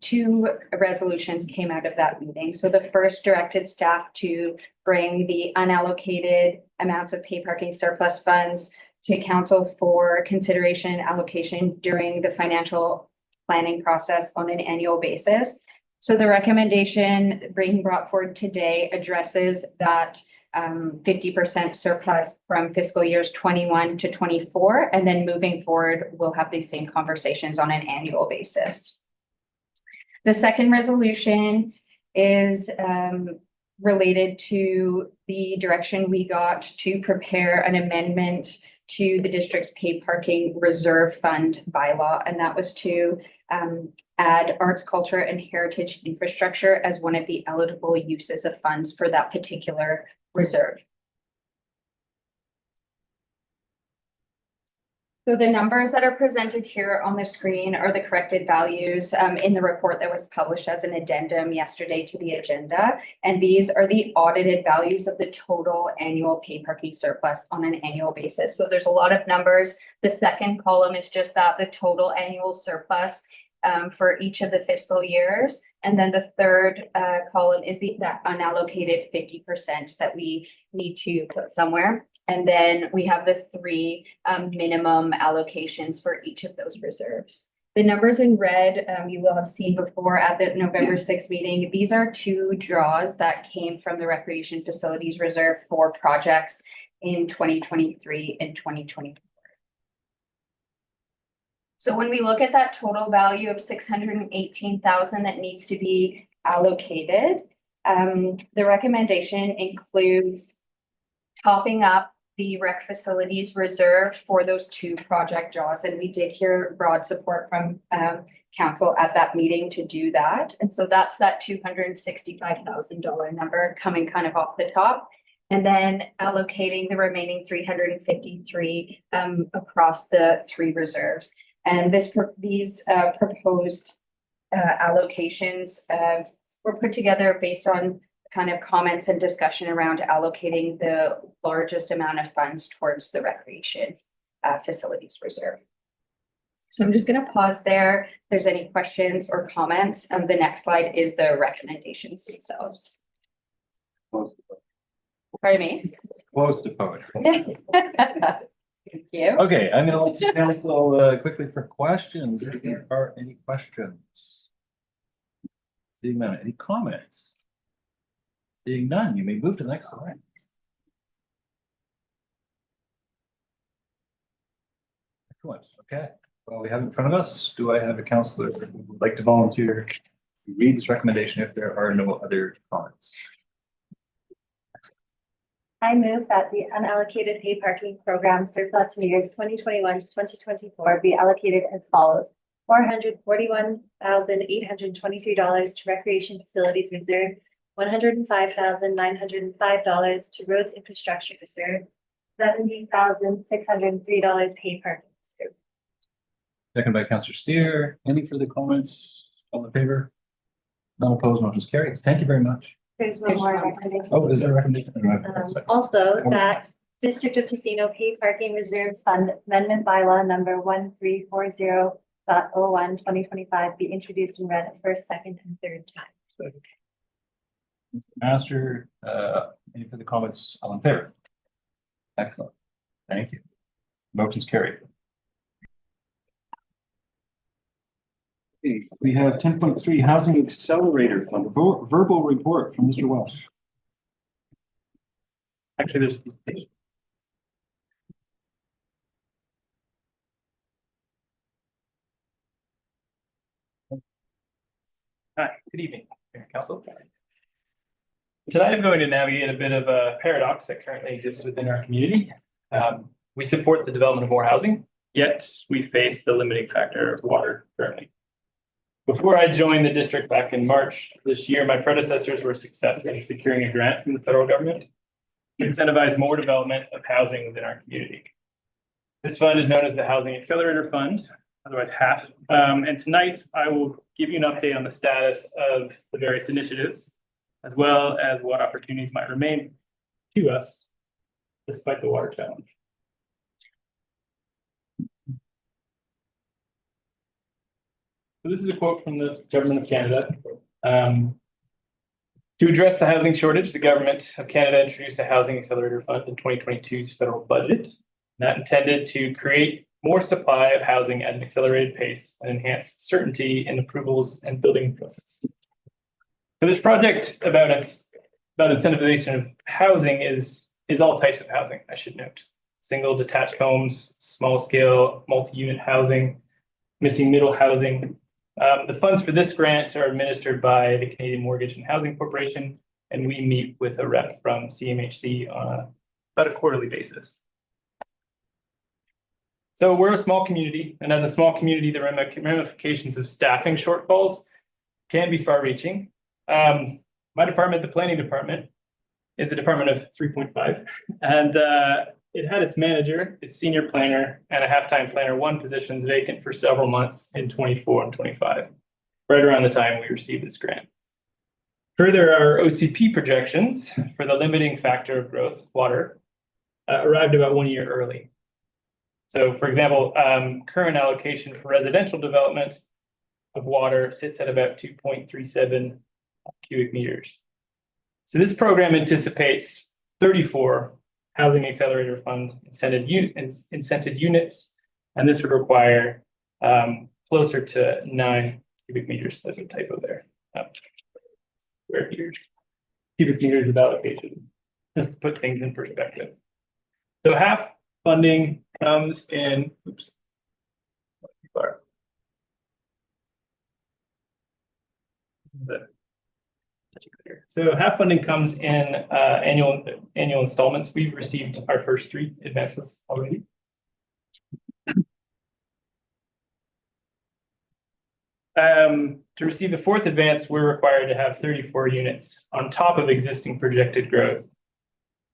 two resolutions came out of that meeting. So the first directed staff to bring the unallocated amounts of paid parking surplus funds to council for consideration and allocation during the financial planning process on an annual basis. So the recommendation being brought forward today addresses that 50% surplus from fiscal years 21 to 24, and then moving forward, we'll have these same conversations on an annual basis. The second resolution is related to the direction we got to prepare an amendment to the district's paid parking reserve fund bylaw, and that was to add arts, culture, and heritage infrastructure as one of the eligible uses of funds for that particular reserve. So the numbers that are presented here on the screen are the corrected values in the report that was published as an addendum yesterday to the agenda. And these are the audited values of the total annual paid parking surplus on an annual basis. So there's a lot of numbers. The second column is just that, the total annual surplus for each of the fiscal years. And then the third column is that unallocated 50% that we need to put somewhere. And then we have the three minimum allocations for each of those reserves. The numbers in red you will have seen before at the November 6th meeting. These are two draws that came from the Recreation Facilities Reserve for projects in 2023 and 2024. So when we look at that total value of $618,000 that needs to be allocated, the recommendation includes topping up the rec facilities reserve for those two project draws. And we did hear broad support from council at that meeting to do that. And so that's that $265,000 number coming kind of off the top. And then allocating the remaining $353,000 across the three reserves. And these proposed allocations were put together based on kind of comments and discussion around allocating the largest amount of funds towards the recreation facilities reserve. So I'm just gonna pause there. If there's any questions or comments, the next slide is the recommendations themselves. Pardon me? Close to poetry. Thank you. Okay, I'm gonna let you council quickly for questions, if there are any questions. Seeing none, any comments? Seeing none, you may move to the next slide. Excellent, okay. Well, we have in front of us, do I have a councillor who would like to volunteer to read this recommendation if there are no other comments? I move that the unallocated paid parking program surplus from years 2021 to 2024 be allocated as follows. $441,823 to recreation facilities reserve, $105,905 to roads infrastructure reserve, $70,603 paid parking reserve. Second by councillor Steer. Any further comments? All in favor? None opposed, motion is carried. Thank you very much. There's one more recommendation. Oh, is there a recommendation? Also, that District of Tofino Paid Parking Reserve Fund Amendment Bylaw number 1340.01/2025 be introduced and read a first, second, and third time. Master, any further comments? All in favor? Excellent. Thank you. Motion's carried. Okay, we have 10.3 Housing Accelerator Fund, verbal report from Mr. Welsh. Actually, there's. Hi, good evening, Council. Tonight I'm going to navigate a bit of a paradox that currently exists within our community. We support the development of more housing, yet we face the limiting factor of water currently. Before I joined the district back in March this year, my predecessors were successful in securing a grant from the federal government to incentivize more development of housing within our community. This fund is known as the Housing Accelerator Fund, otherwise HAF. And tonight I will give you an update on the status of the various initiatives, as well as what opportunities might remain to us despite the water challenge. So this is a quote from the Government of Canada. To address the housing shortage, the Government of Canada introduced a Housing Accelerator Fund in 2022's federal budget. That intended to create more supply of housing at an accelerated pace and enhance certainty in approvals and building process. So this project about incentivization of housing is all types of housing, I should note. Single detached homes, small scale, multi-unit housing, missing middle housing. The funds for this grant are administered by the Canadian Mortgage and Housing Corporation, and we meet with a rep from CMHC on about a quarterly basis. So we're a small community, and as a small community, the ramifications of staffing shortfalls can be far-reaching. My department, the planning department, is a department of 3.5, and it had its manager, its senior planner, and a half-time planner 1 positions vacant for several months in 24 and 25, right around the time we received this grant. Further, our OCP projections for the limiting factor of growth, water, arrived about 1 year early. So, for example, current allocation for residential development of water sits at about 2.37 cubic meters. So this program anticipates 34 Housing Accelerator Fund incented units, and this would require closer to 9 cubic meters. That's a typo there. Square meters. Cubic meters of allocation, just to put things in perspective. So half funding comes in, oops. So half funding comes in annual installments. We've received our first 3 advances already. To receive the 4th advance, we're required to have 34 units on top of existing projected growth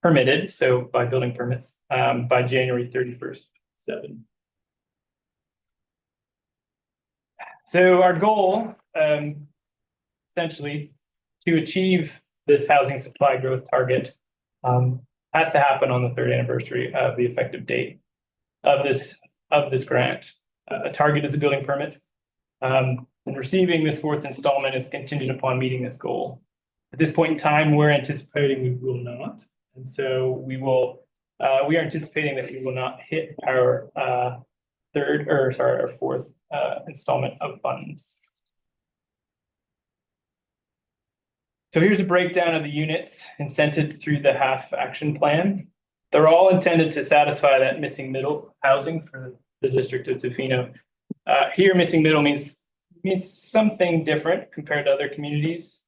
permitted, so by building permits, by January 31st, 7. So our goal, essentially, to achieve this housing supply growth target has to happen on the 3rd anniversary of the effective date of this grant. a target as a building permit. And receiving this fourth installment is contingent upon meeting this goal. At this point in time, we're anticipating we will not. And so we are anticipating that we will not hit our our fourth installment of funds. So here's a breakdown of the units incented through the half action plan. They're all intended to satisfy that missing middle housing for the District of Tofino. Here, missing middle means something different compared to other communities.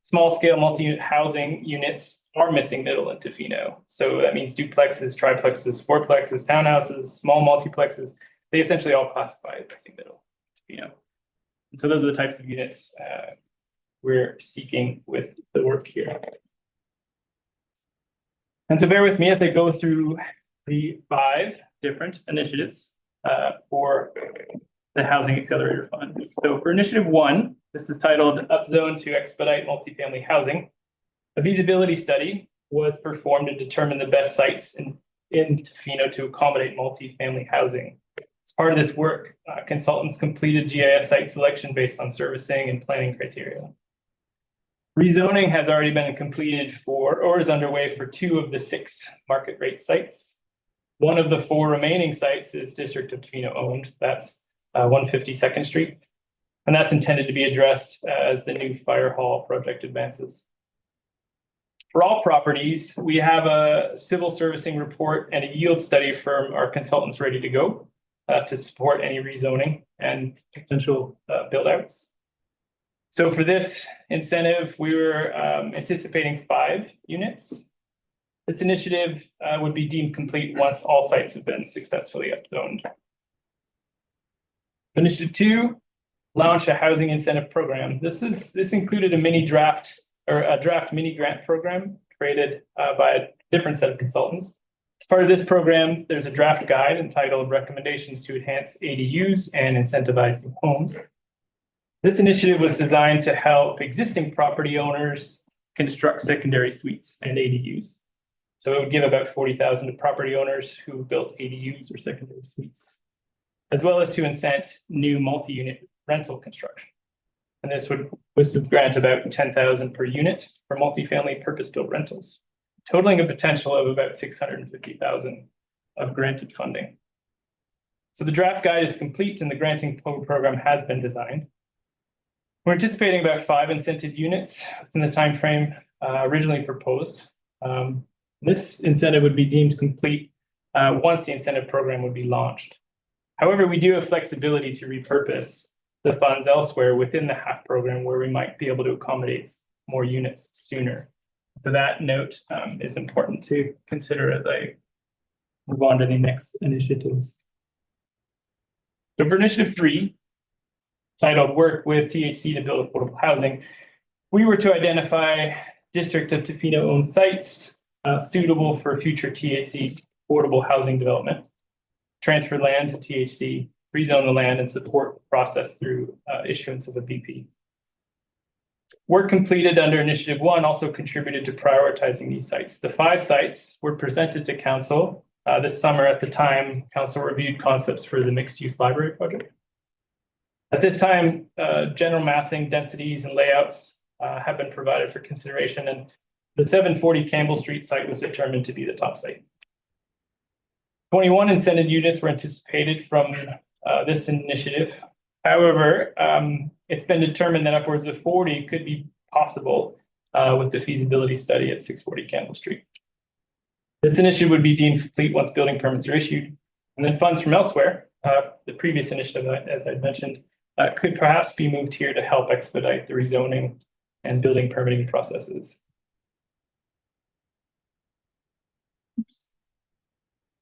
Small scale multi-unit housing units are missing middle in Tofino. So that means duplexes, triplexes, fourplexes, townhouses, small multiplexes. They essentially all classify as missing middle in Tofino. And so those are the types of units we're seeking with the work here. And so bear with me as I go through the 5 different initiatives for the Housing Accelerator Fund. So for initiative 1, this is titled Upzone to Expedite Multifamily Housing. A feasibility study was performed to determine the best sites in Tofino to accommodate multifamily housing. As part of this work, consultants completed GIS site selection based on servicing and planning criteria. Rezoning has already been completed for, or is underway for 2 of the 6 market rate sites. 1 of the 4 remaining sites is District of Tofino owned. That's 152nd Street. And that's intended to be addressed as the new fire hall project advances. For all properties, we have a civil servicing report and a yield study from our consultants ready to go to support any rezoning and potential build outs. So for this incentive, we were anticipating 5 units. This initiative would be deemed complete once all sites have been successfully upzoned. Initiative 2, launch a housing incentive program. This included a mini draft or a draft mini grant program created by a different set of consultants. As part of this program, there's a draft guide entitled Recommendations to Enhance ADUs and Incentivize New Homes. This initiative was designed to help existing property owners construct secondary suites and ADUs. So it would give about $40,000 to property owners who built ADUs or secondary suites, as well as to incent new multi-unit rental construction. And this would grant about $10,000 per unit for multifamily purpose-built rentals, totaling a potential of about $650,000 of granted funding. So the draft guide is complete and the granting program has been designed. We're anticipating about 5 incentive units within the time frame originally proposed. This incentive would be deemed complete once the incentive program would be launched. However, we do have flexibility to repurpose the funds elsewhere within the HAF program where we might be able to accommodate more units sooner. So that note is important to consider as I move on to the next initiatives. So for initiative 3, titled Work with THC to Build Affordable Housing, we were to identify District of Tofino owned sites suitable for future THC affordable housing development, transfer land to THC, rezone the land, and support the process through issuance of a BP. Work completed under Initiative 1 also contributed to prioritizing these sites. The 5 sites were presented to Council this summer. At the time, Council reviewed concepts for the mixed-use library project. At this time, general massing, densities, and layouts have been provided for consideration, and the 740 Campbell Street site was determined to be the top site. 21 incentive units were anticipated from this initiative. However, it's been determined that upwards of 40 could be possible with the feasibility study at 640 Campbell Street. This initiative would be deemed complete once building permits are issued, and then funds from elsewhere, the previous initiative, as I mentioned, could perhaps be moved here to help expedite the rezoning and building permitting processes.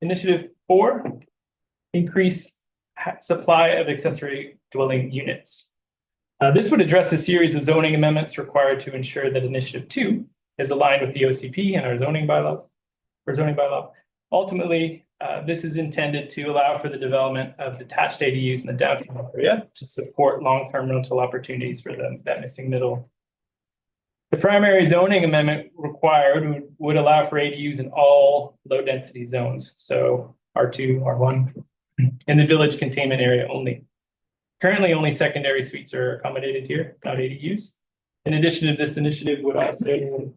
Initiative 4, increase supply of accessory dwelling units. This would address a series of zoning amendments required to ensure that Initiative 2 is aligned with the OCP and our zoning bylaws, or zoning bylaw. Ultimately, this is intended to allow for the development of detached ADUs in the downtown area to support long-term rental opportunities for that missing middle. The primary zoning amendment required would allow for ADUs in all low-density zones, so R2, R1, in the village containment area only. Currently, only secondary suites are accommodated here, not ADUs. In addition to this initiative would also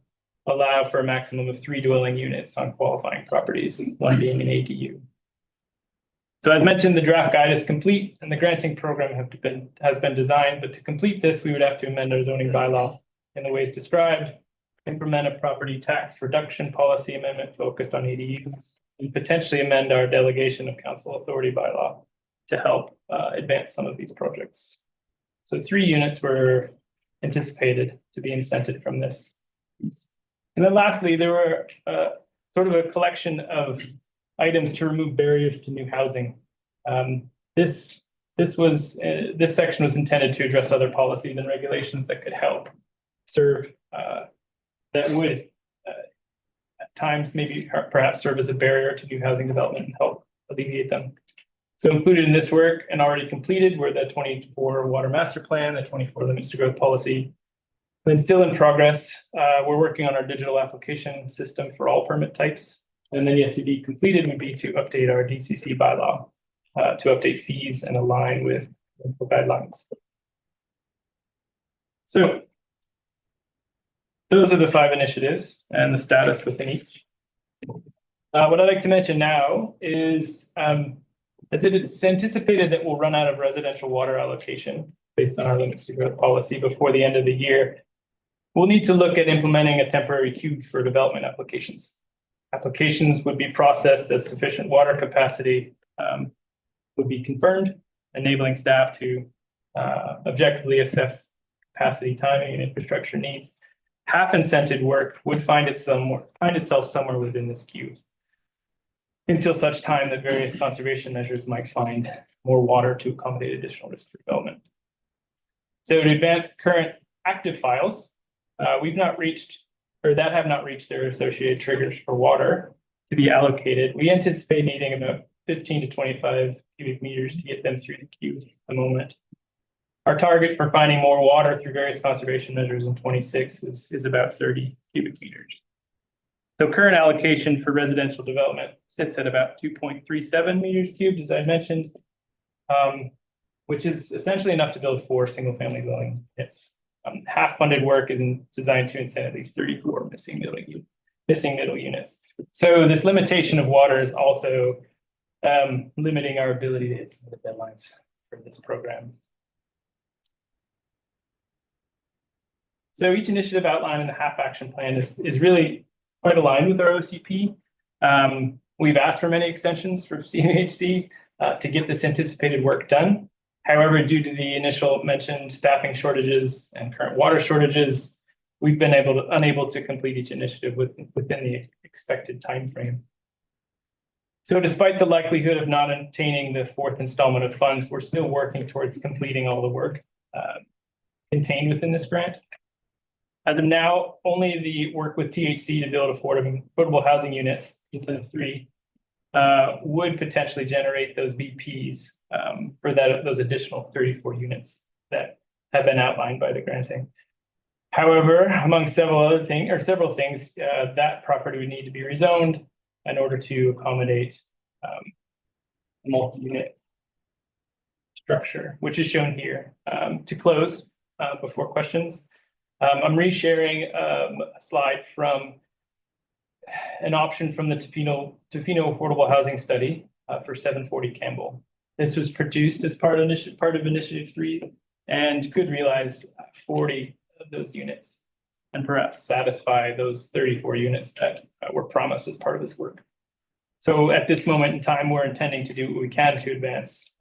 allow for a maximum of 3 dwelling units on qualifying properties, one being an ADU. So as mentioned, the draft guide is complete and the granting program has been designed, but to complete this, we would have to amend our zoning bylaw in the ways described, implement a property tax reduction policy amendment focused on ADUs, and potentially amend our delegation of council authority bylaw to help advance some of these projects. So 3 units were anticipated to be incented from this. And then lastly, there were sort of a collection of items to remove barriers to new housing. This section was intended to address other policies and regulations that could help serve, that would at times maybe perhaps serve as a barrier to new housing development and help alleviate them. So included in this work and already completed were the 24 Water Master Plan, the 24 Limits to Growth Policy. And still in progress, we're working on our digital application system for all permit types. And then yet to be completed would be to update our DCC bylaw, to update fees and align with local guidelines. So those are the 5 initiatives and the status within each. What I'd like to mention now is, as it's anticipated that we'll run out of residential water allocation based on our limits to growth policy before the end of the year, we'll need to look at implementing a temporary queue for development applications. Applications would be processed as sufficient water capacity would be confirmed, enabling staff to objectively assess capacity, timing, and infrastructure needs. Half incented work would find itself somewhere within this queue until such time that various conservation measures might find more water to accommodate additional risk for development. So to advance current active files, we've not reached, or that have not reached their associated triggers for water to be allocated. We anticipate needing about 15 to 25 cubic meters to get them through the queue at the moment. Our target for finding more water through various conservation measures in 26 is about 30 cubic meters. So current allocation for residential development sits at about 2.37 meters cubed, as I mentioned, which is essentially enough to build 4 single-family dwelling units. Half funded work is designed to incent at least 34 missing middle units. So this limitation of water is also limiting our ability to hit some of the deadlines for this program. So each initiative outlined in the half action plan is really quite aligned with our OCP. We've asked for many extensions from CMHC to get this anticipated work done. However, due to the initial mentioned staffing shortages and current water shortages, we've been unable to complete each initiative within the expected time frame. So despite the likelihood of not obtaining the 4th installment of funds, we're still working towards completing all the work contained within this grant. As of now, only the work with THC to build affordable housing units instead of 3 would potentially generate those BPs for those additional 34 units that have been outlined by the granting. However, among several things, that property would need to be rezoned in order to accommodate a multi-unit structure, which is shown here. To close, before questions, I'm resharing a slide from an option from the Tofino Affordable Housing Study for 740 Campbell. This was produced as part of Initiative 3 and could realize 40 of those units and perhaps satisfy those 34 units that were promised as part of this work. So at this moment in time, we're intending to do what we can to advance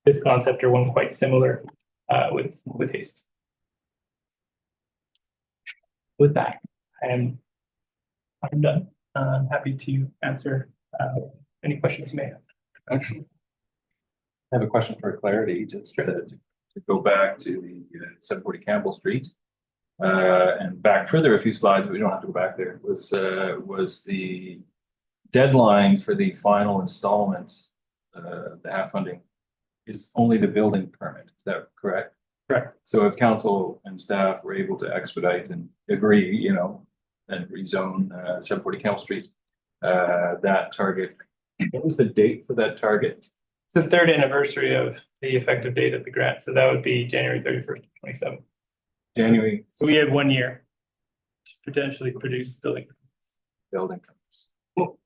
this concept or one quite similar with haste. With that, I'm done. I'm happy to answer any questions you may have. Excellent. I have a question for clarity, just to go back to the 740 Campbell Street and back further a few slides, but we don't have to go back there. Was the deadline for the final installment, the half funding, is only the building permit? Is that correct? Correct. So if council and staff were able to expedite and agree, and rezone 740 Campbell Street, that target, what was the date for that target? the third anniversary of the effective date of the grant, so that would be January 31st, 27. January So we have 1 year to potentially produce building. building. Cool.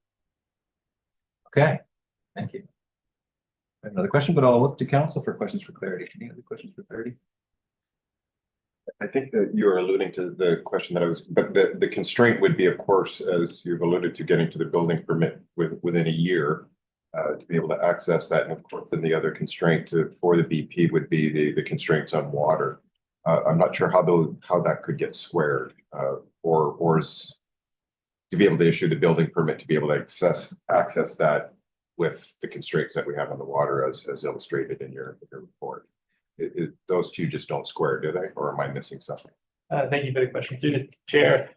Okay, thank you. I have another question, but I'll look to council for questions for clarity. Any other questions for clarity? I think that you're alluding to the question that I was, but the constraint would be, of course, as you've alluded to, getting to the building permit within a year. To be able to access that, and of course, then the other constraint for the BP would be the constraints on water. I'm not sure how that could get squared, or is to be able to issue the building permit to be able to access that with the constraints that we have on the water as illustrated in your report. Those two just don't square, do they? Or am I missing something? Thank you for the question. Through the chair,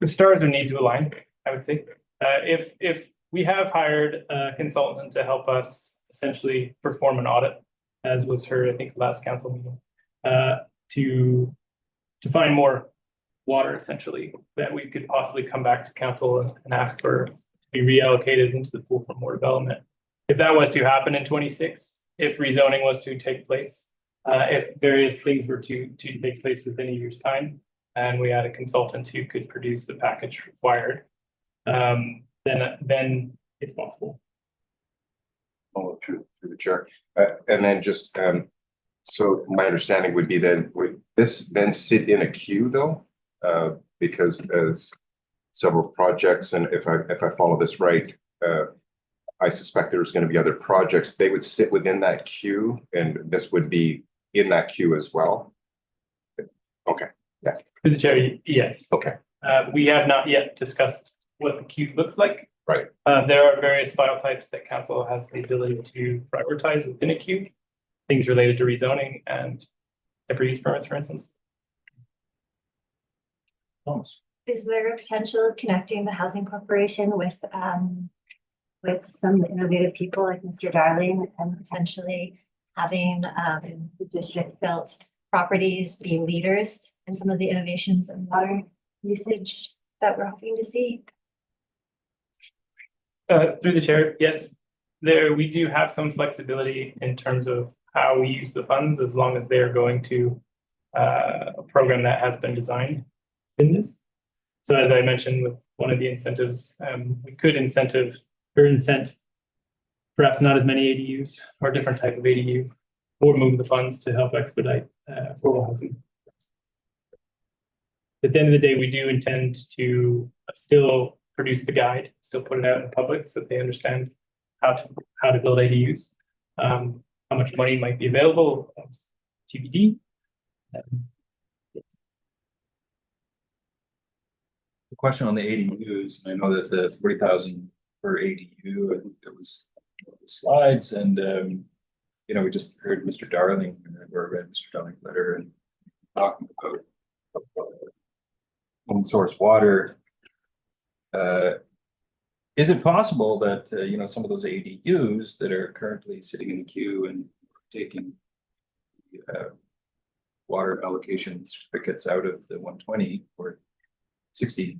the stars would need to align, I would say. If we have hired a consultant to help us essentially perform an audit, as was heard, I think, last council meeting, to find more water, essentially, that we could possibly come back to council and ask for to be reallocated into the pool for more development. If that was to happen in 26, if rezoning was to take place, if various things were to take place within a year's time, and we had a consultant who could produce the package required, then it's possible. Oh, through the chair. And then just, so my understanding would be then, would this then sit in a queue though? Because as several projects, and if I follow this right, I suspect there's going to be other projects, they would sit within that queue, and this would be in that queue as well. Okay. Yeah. Through the chair, yes. Okay. We have not yet discussed what the queue looks like. Right. There are various file types that council has the ability to prioritize within a queue, things related to rezoning and temporary use permits, for instance. Thomas. Is there a potential of connecting the housing corporation with some innovative people like Mr. Darling, and potentially having the district built properties be leaders in some of the innovations in water usage that we're hoping to see? Through the chair, yes. We do have some flexibility in terms of how we use the funds, as long as they're going to a program that has been designed in this. So as I mentioned with one of the incentives, we could incent perhaps not as many ADUs or different type of ADU, or move the funds to help expedite affordable housing. At the end of the day, we do intend to still produce the guide, still put it out in the public so that they understand how to build ADUs, how much money might be available, TBD. The question on the ADUs, I know that the 40,000 per ADU, I think there was slides, and we just heard Mr. Darling, or read Mr. Darling's letter, and talking about own source water. Is it possible that some of those ADUs that are currently sitting in the queue and taking water allocation certificates out of the 120 or 60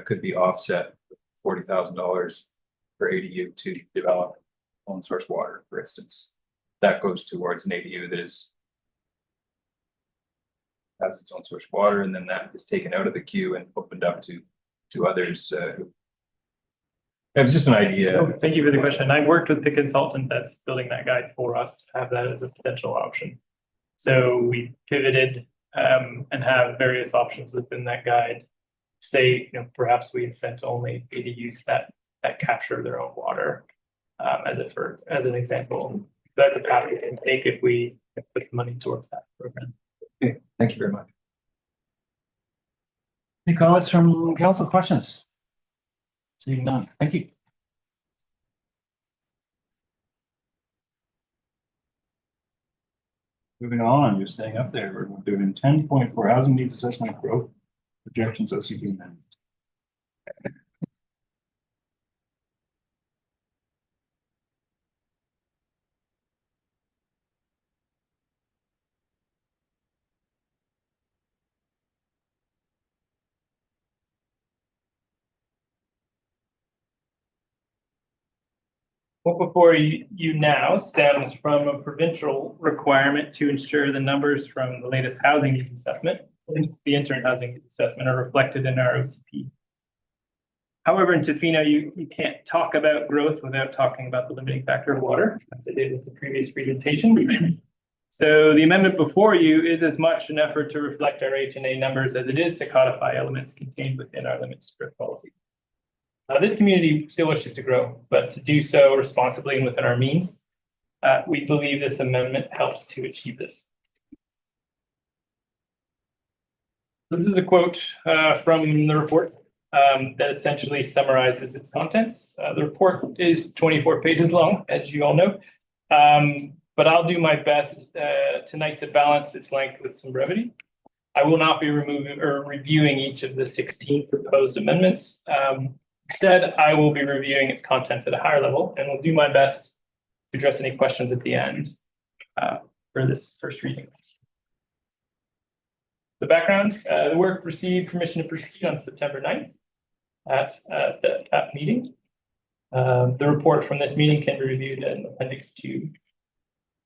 could be offset with $40,000 per ADU to develop own source water, for instance? That goes towards an ADU that has its own source water, and then that is taken out of the queue and opened up to others. It's just an idea. Thank you for the question. I worked with the consultant that's building that guide for us to have that as a potential option. So we pivoted and have various options within that guide. Say, perhaps we incent only ADUs that capture their own water, as an example. That's a path we can take if we put money towards that program. Okay, thank you very much. Any comments from council? Questions? Seeing none, thank you. Moving on, you're staying up there. We're doing 10.4 housing needs assessment growth projections OCD amendment. What before you now stems from a provincial requirement to ensure the numbers from the latest housing needs assessment, the interim housing needs assessment, are reflected in our OCP. However, in Tofino, you can't talk about growth without talking about the limiting factor of water, as I did with the previous presentation. So the amendment before you is as much an effort to reflect our HNA numbers as it is to codify elements contained within our limits to growth policy. This community still wishes to grow, but to do so responsibly and within our means. We believe this amendment helps to achieve this. This is a quote from the report that essentially summarizes its contents. The report is 24 pages long, as you all know, but I'll do my best tonight to balance its length with some brevity. I will not be removing or reviewing each of the 16 proposed amendments. Instead, I will be reviewing its contents at a higher level, and will do my best to address any questions at the end for this first reading. The background, the work received permission to proceed on September 9th at that meeting. The report from this meeting can be reviewed in appendix 2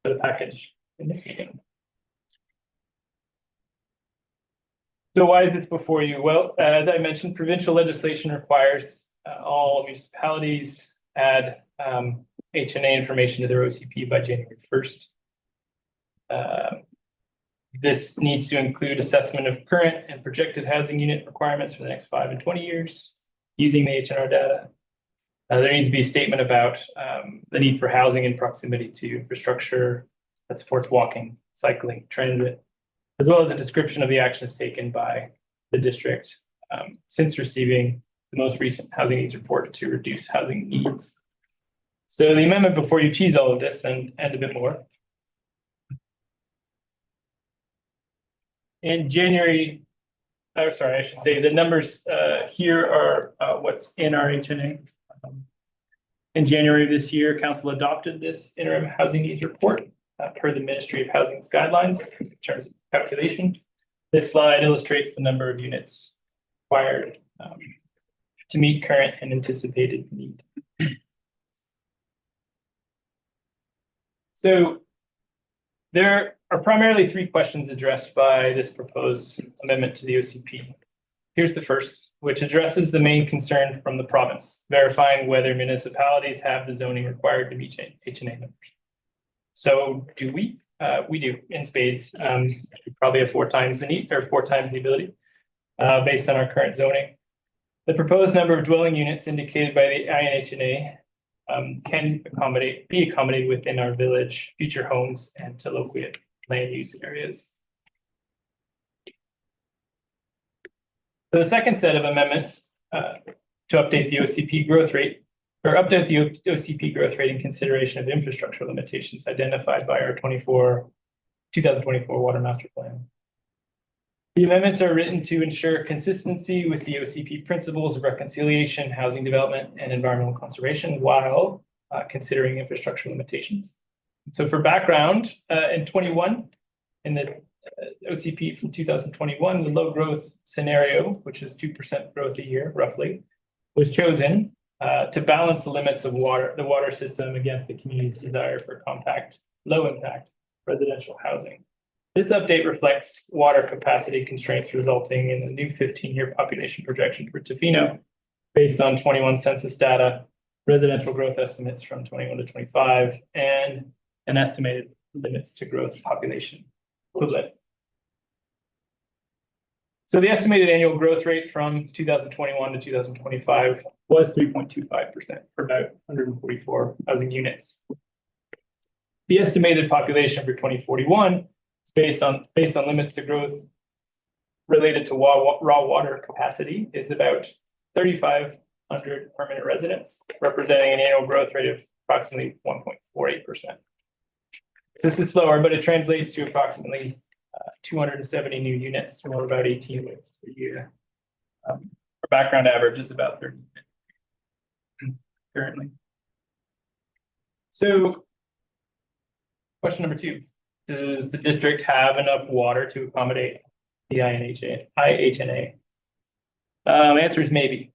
for the package in this meeting. So why is this before you? Well, as I mentioned, provincial legislation requires all municipalities add HNA information to their OCP by January 1st. This needs to include assessment of current and projected housing unit requirements for the next 5 and 20 years using the HNR data. There needs to be a statement about the need for housing in proximity to infrastructure that supports walking, cycling, transit, as well as a description of the actions taken by the district since receiving the most recent housing needs report to reduce housing needs. So the amendment before you achieves all of this and a bit more. In January, I should say the numbers here are what's in our HNA. In January of this year, Council adopted this interim housing needs report per the Ministry of Housing's guidelines in terms of calculation. This slide illustrates the number of units required to meet current and anticipated need. So there are primarily 3 questions addressed by this proposed amendment to the OCP. Here's the first, which addresses the main concern from the province, verifying whether municipalities have the zoning required to meet HNA numbers. So do we? We do in spades. We probably have 4 times the need or 4 times the ability based on our current zoning. The proposed number of dwelling units indicated by the INHNA can be accommodated within our village, future homes, and Tla-o-qui-aht land use areas. So the second set of amendments to update the OCP growth rate, or update the OCP growth rate in consideration of infrastructure limitations identified by our 2024 Water Master Plan. The amendments are written to ensure consistency with the OCP principles of reconciliation, housing development, and environmental conservation while considering infrastructure limitations. So for background, in the OCP from 2021, the low growth scenario, which is 2% growth a year roughly, was chosen to balance the limits of the water system against the community's desire for compact, low impact residential housing. This update reflects water capacity constraints resulting in a new 15-year population projection for Tofino based on 21 census data, residential growth estimates from 21 to 25, and an estimated limits to growth population equivalent. So the estimated annual growth rate from 2021 to 2025 was 3.25% for about 144 housing units. The estimated population for 2041 is based on limits to growth related to raw water capacity is about 3,500 permanent residents, representing an annual growth rate of approximately 1.48%. So this is slower, but it translates to approximately 270 new units, or about 18 units a year. Our background average is about 30 currently. So question number 2, does the district have enough water to accommodate the IHNA? Answer is maybe.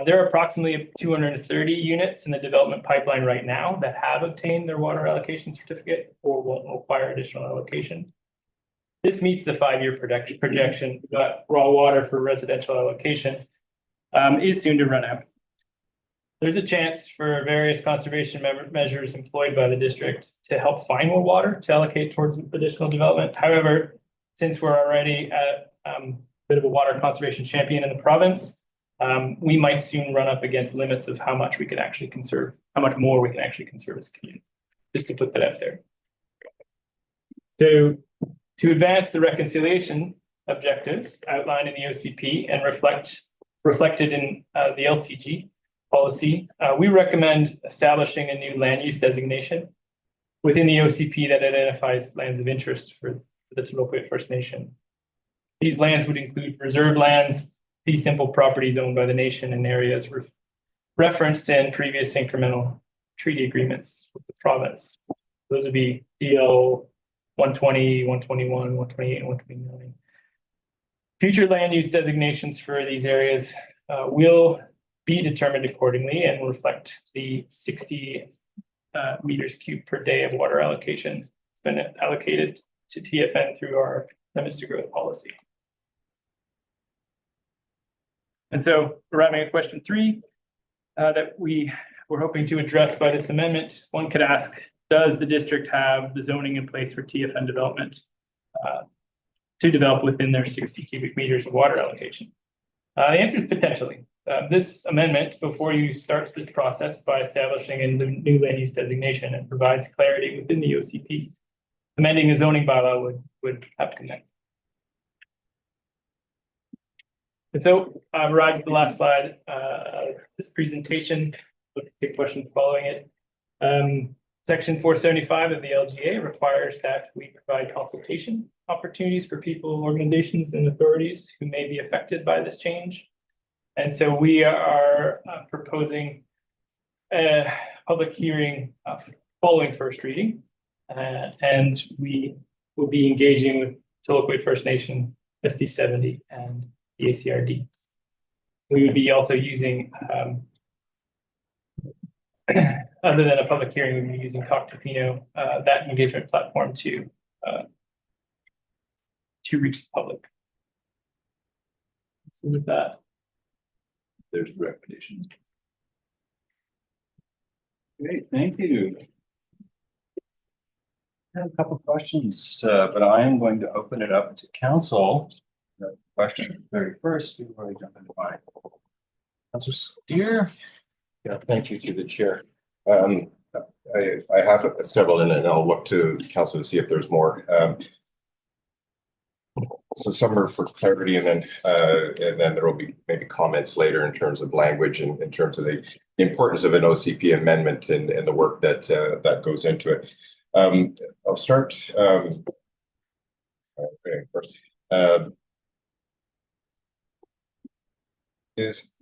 There are approximately 230 units in the development pipeline right now that have obtained their water allocation certificate or won't require additional allocation. This meets the 5-year projection, but raw water for residential allocation is soon to run out. There's a chance for various conservation measures employed by the district to help find more water to allocate towards additional development. However, since we're already at a bit of a water conservation champion in the province, we might soon run up against limits of how much we can actually conserve, how much more we can actually conserve as a community, just to put that out there. So to advance the reconciliation objectives outlined in the OCP and reflected in the LTG policy, we recommend establishing a new land use designation within the OCP that identifies lands of interest for the Tla-o-qui-aht First Nation. These lands would include reserve lands, fee simple properties owned by the nation in areas referenced in previous incremental treaty agreements with the province. Those would be DL 120, 121, 128, and 129. Future land use designations for these areas will be determined accordingly and reflect the 60 meters cubed per day of water allocation that's been allocated to TFN through our limits to growth policy. And so arriving at question 3 that we were hoping to address by this amendment, one could ask, does the district have the zoning in place for TFN development to develop within their 60 cubic meters of water allocation? The answer is potentially. This amendment, before you start this process by establishing a new land use designation, and provides clarity within the OCP. Amending the zoning bylaw would have to connect. And so I've arrived at the last slide of this presentation. We'll take questions following it. Section 475 of the LGA requires that we provide consultation opportunities for people, organizations, and authorities who may be affected by this change. And so we are proposing a public hearing following first reading, and we will be engaging with Tla-o-qui-aht First Nation, SD 70, and the ACRD. We would be also using, other than a public hearing, we would be using Tofino, that engagement platform to reach the public. So with that, there's the recommendation. Great, thank you. I have a couple of questions, but I am going to open it up to council. The question very first, before we jump into mine. Councilor Steer. Yeah, thank you to the chair. I have several and I'll look to council to see if there's more. So some are for clarity, and then there will be maybe comments later in terms of language and in terms of the importance of an OCP amendment and the work that that goes into it. I'll start first.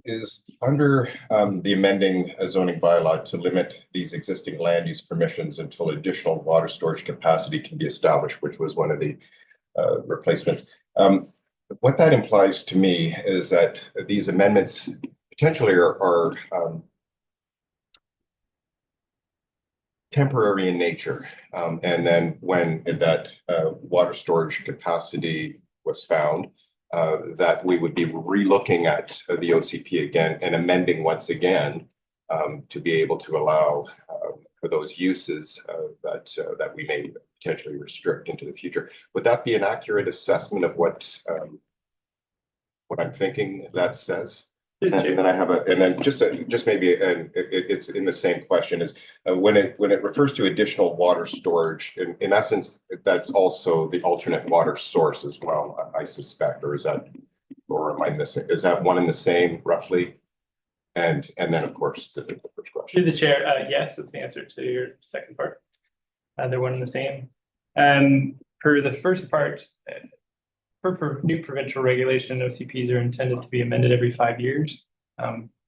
Is under the amending zoning bylaw to limit these existing land use permissions until additional water storage capacity can be established, which was one of the replacements. What that implies to me is that these amendments potentially are temporary in nature. And then when that water storage capacity was found, that we would be relooking at the OCP again and amending once again to be able to allow for those uses that we may potentially restrict into the future. Would that be an accurate assessment of what I'm thinking that says? And then I have and then just maybe, and it's in the same question, is when it refers to additional water storage, in essence, that's also the alternate water source as well, I suspect, or is that, or am I missing? Is that one and the same roughly? And then of course the first question. Through the chair, yes, that's the answer to your second part. They're one and the same. For the first part, for new provincial regulation, OCPs are intended to be amended every 5 years.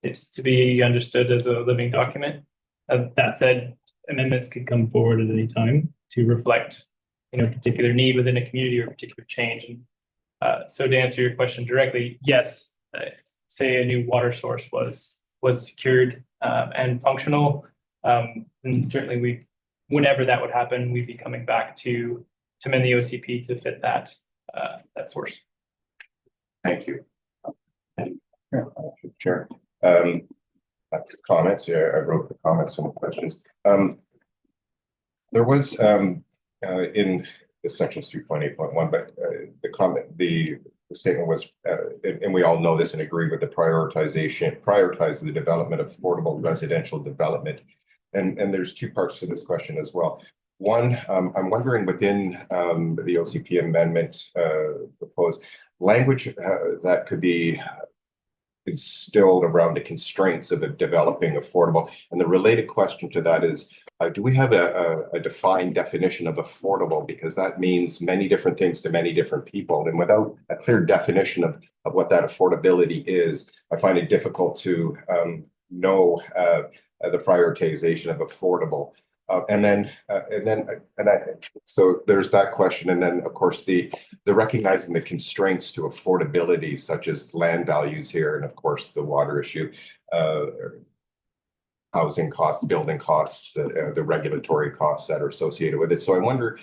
It's to be understood as a living document. That said, amendments could come forward at any time to reflect, particular need within a community or particular change. So to answer your question directly, yes, say a new water source was secured and functional. And certainly whenever that would happen, we'd be coming back to amend the OCP to fit that source. Thank you. Chair. Back to comments here. I wrote the comments and questions. There was in the sections 3.8.1, but the statement was, and we all know this and agree with the prioritize the development of affordable residential development. And there's two parts to this question as well. One, I'm wondering within the OCP amendment proposed language that could be instilled around the constraints of developing affordable. And the related question to that is, do we have a defined definition of affordable? Because that means many different things to many different people. And without a clear definition of what that affordability is, I find it difficult to know the prioritization of affordable. So there's that question. And then of course, the recognizing the constraints to affordability, such as land values here, and of course, the water issue, housing costs, building costs, the regulatory costs that are associated with it. So I wonder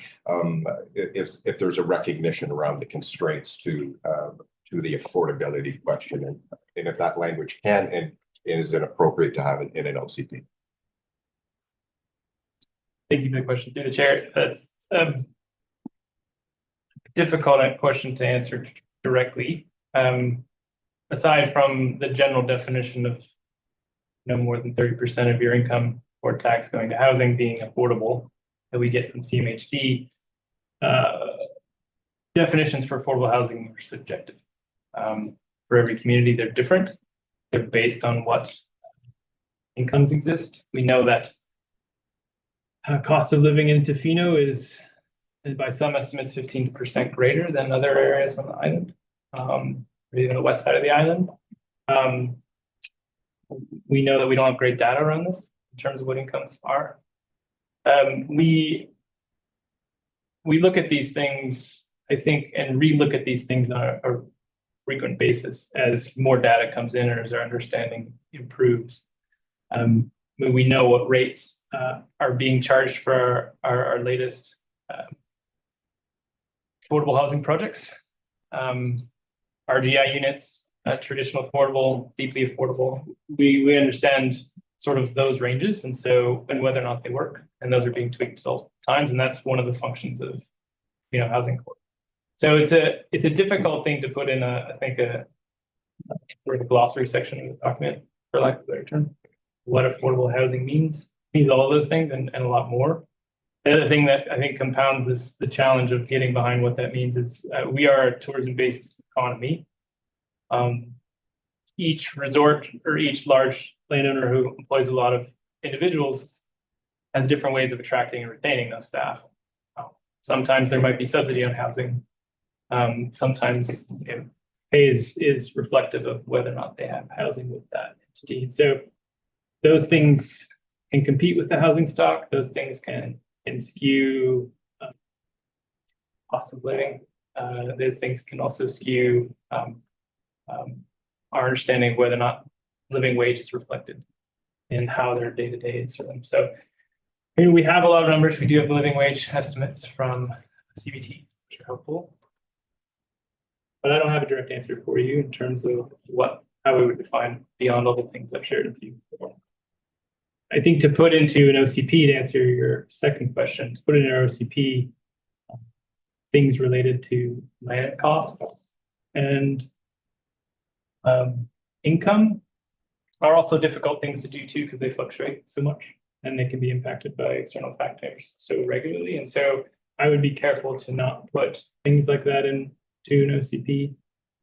if there's a recognition around the constraints to the affordability question, and if that language can and is it appropriate to have it in an OCP. Thank you for the question, through the chair. That's a difficult question to answer directly. Aside from the general definition of no more than 30% of your income or tax going to housing being affordable that we get from CMHC, definitions for affordable housing are subjective. For every community, they're different. They're based on what incomes exist. We know that cost of living in Tofino is by some estimates 15% greater than other areas on the island, or even the west side of the island. We know that we don't have great data around this in terms of what incomes are. We look at these things, I think, and relook at these things on a frequent basis as more data comes in or as our understanding improves. We know what rates are being charged for our latest affordable housing projects. RGI units, traditional affordable, deeply affordable. We understand sort of those ranges, and whether or not they work, and those are being tweaked at all times, and that's one of the functions of housing court. So it's a difficult thing to put in I think a glossary section of the document, for lack of a better term. What affordable housing means all of those things and a lot more. The other thing that I think compounds the challenge of getting behind what that means is we are a tourism-based economy. Each resort or each large landowner who employs a lot of individuals has different ways of attracting and retaining those staff. Sometimes there might be subsidy on housing. Sometimes pay is reflective of whether or not they have housing with that entity. And so those things can compete with the housing stock. Those things can skew cost of living. Those things can also skew our understanding of whether or not living wage is reflected in how their day-to-day is for them. So we have a lot of numbers. We do have the living wage estimates from CBT, which are helpful. But I don't have a direct answer for you in terms of how we would define beyond all the things I've shared with you before. I think to put into an OCP, to answer your second question, to put in our OCP things related to land costs and income are also difficult things to do too, because they fluctuate so much and they can be impacted by external factors so regularly. And so I would be careful to not put things like that into an OCP,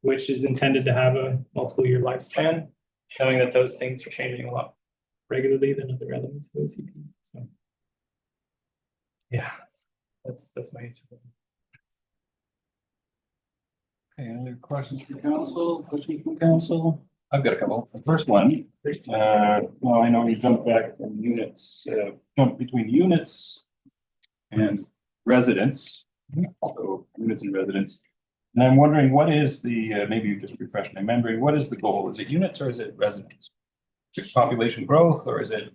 which is intended to have a multiple year lifespan, showing that those things are changing a lot regularly than other elements of OCP. So yeah, that's my answer. Okay, any other questions from council? Questions from council? I've got a couple. The first one, well, I know you jumped back from units, jumped between units and residents. So units and residents. And I'm wondering, what is the, maybe you just refresh my memory, what is the goal? Is it units or is it residents? Is it population growth or is it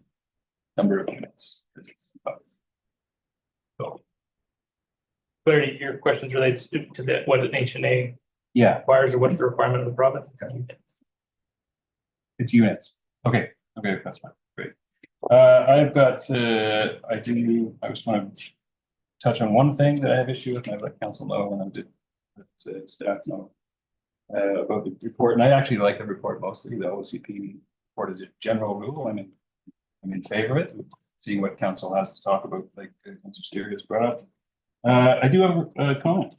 number of units? So, Clarity, your questions related to the, what an HNA yeah, requires or what's the requirement of the province? it's units. Okay, that's fine, great. I've got, I just want to touch on one thing that I have issue with, and I let council know, and I did let staff know about the report, and I actually like the report mostly. The OCP report is a general rule. I'm in favor of it, seeing what council has to talk about, like Councilor Steer has brought up. I do have a comment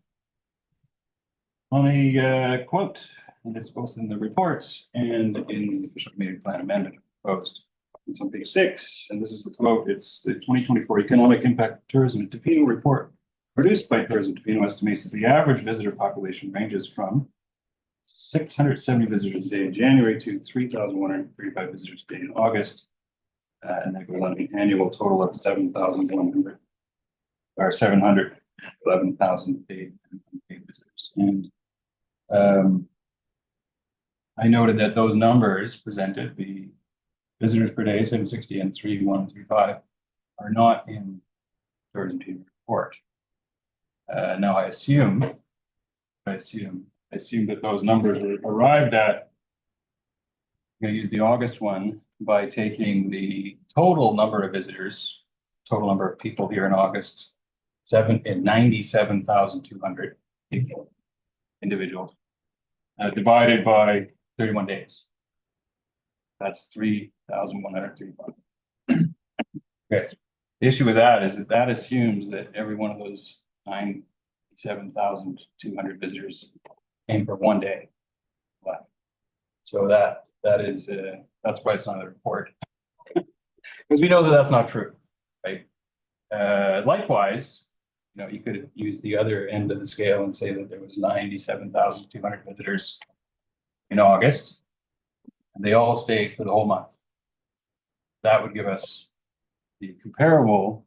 on a quote, and it's both in the reports and in the official community plan amendment proposed. It's on page 6, and this is the quote. It's the 2024 Economic Impact of Tourism in Tofino report, produced by Tourism Tofino, estimates that the average visitor population ranges from 670 visitors a day in January to 3,135 visitors a day in August, and that goes on an annual total of 7,100 or 711,000 paid visitors. And I noted that those numbers presented, the visitors per day, 760 and 3,135, are not in Tourism Team report. Now I assume that those numbers were arrived at. I'm going to use the August one by taking the total number of visitors, total number of people here in August, 97,200 people, individuals, divided by 31 days. That's 3,135. Okay. The issue with that is that assumes that every one of those 97,200 visitors came for one day. So that's why it's not in the report, because we know that that's not true, right? Likewise, you could use the other end of the scale and say that there was 97,200 visitors in August, and they all stayed for the whole month. That would give us the comparable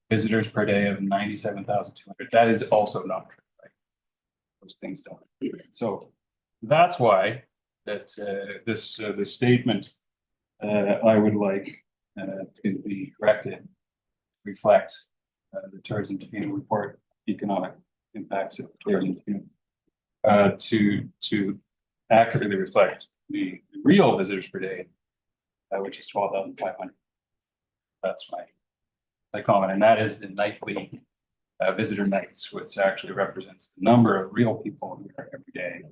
visitors per day of 97,200. That is also not true, right? Those things don't. So that's why that this statement I would like to be corrected, reflect the Tourism Tofino report, economic impacts of tourism to accurately reflect the real visitors per day, which is 12,500. That's my comment, and that is the nightly visitor nights, which actually represents the number of real people here every day.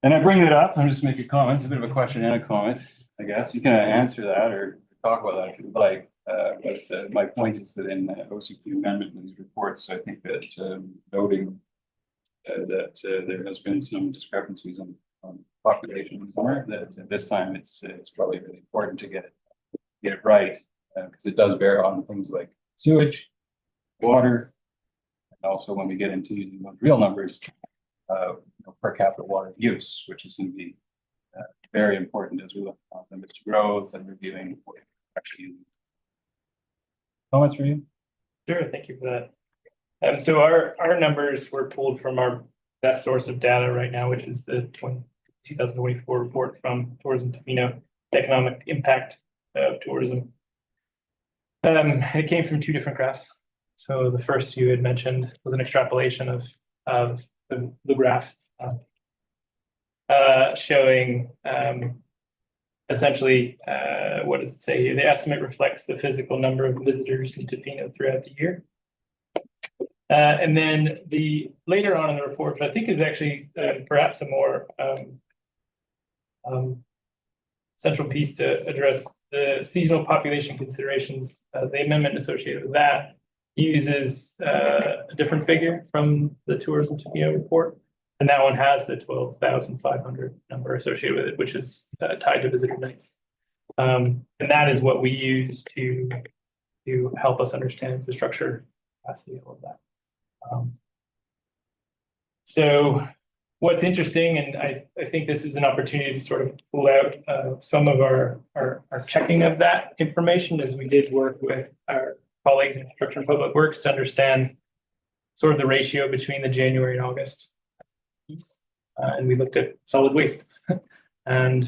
And I bring it up. I'm just making comments. It's a bit of a question and a comment, I guess. You can answer that or talk about that if you'd like. But my point is that in the OCP amendment in these reports, I think that noting that there has been some discrepancies on population somewhere, that this time it's probably really important to get it right, because it does bear on things like sewage, water, and also when we get into using those real numbers, per capita water use, which is going to be very important as we look at limits to growth and reviewing what actually using. Comments for you? Sure, thank you for that. So our numbers were pulled from our best source of data right now, which is the 2024 report from Tourism Tofino, Economic Impact of Tourism. It came from two different graphs. So the first you had mentioned was an extrapolation of the graph showing essentially, what does it say here? The estimate reflects the physical number of visitors in Tofino throughout the year. And then later on in the report, which I think is actually perhaps a more central piece to address the seasonal population considerations, the amendment associated with that uses a different figure from the Tourism Tofino report. And that one has the 12,500 number associated with it, which is tied to visitor nights. And that is what we use to help us understand infrastructure capacity, all of that. So what's interesting, and I think this is an opportunity to sort of pull out some of our checking of that information, as we did work with our colleagues in Infrastructure and Public Works to understand sort of the ratio between the January and August piece. And we looked at solid waste. And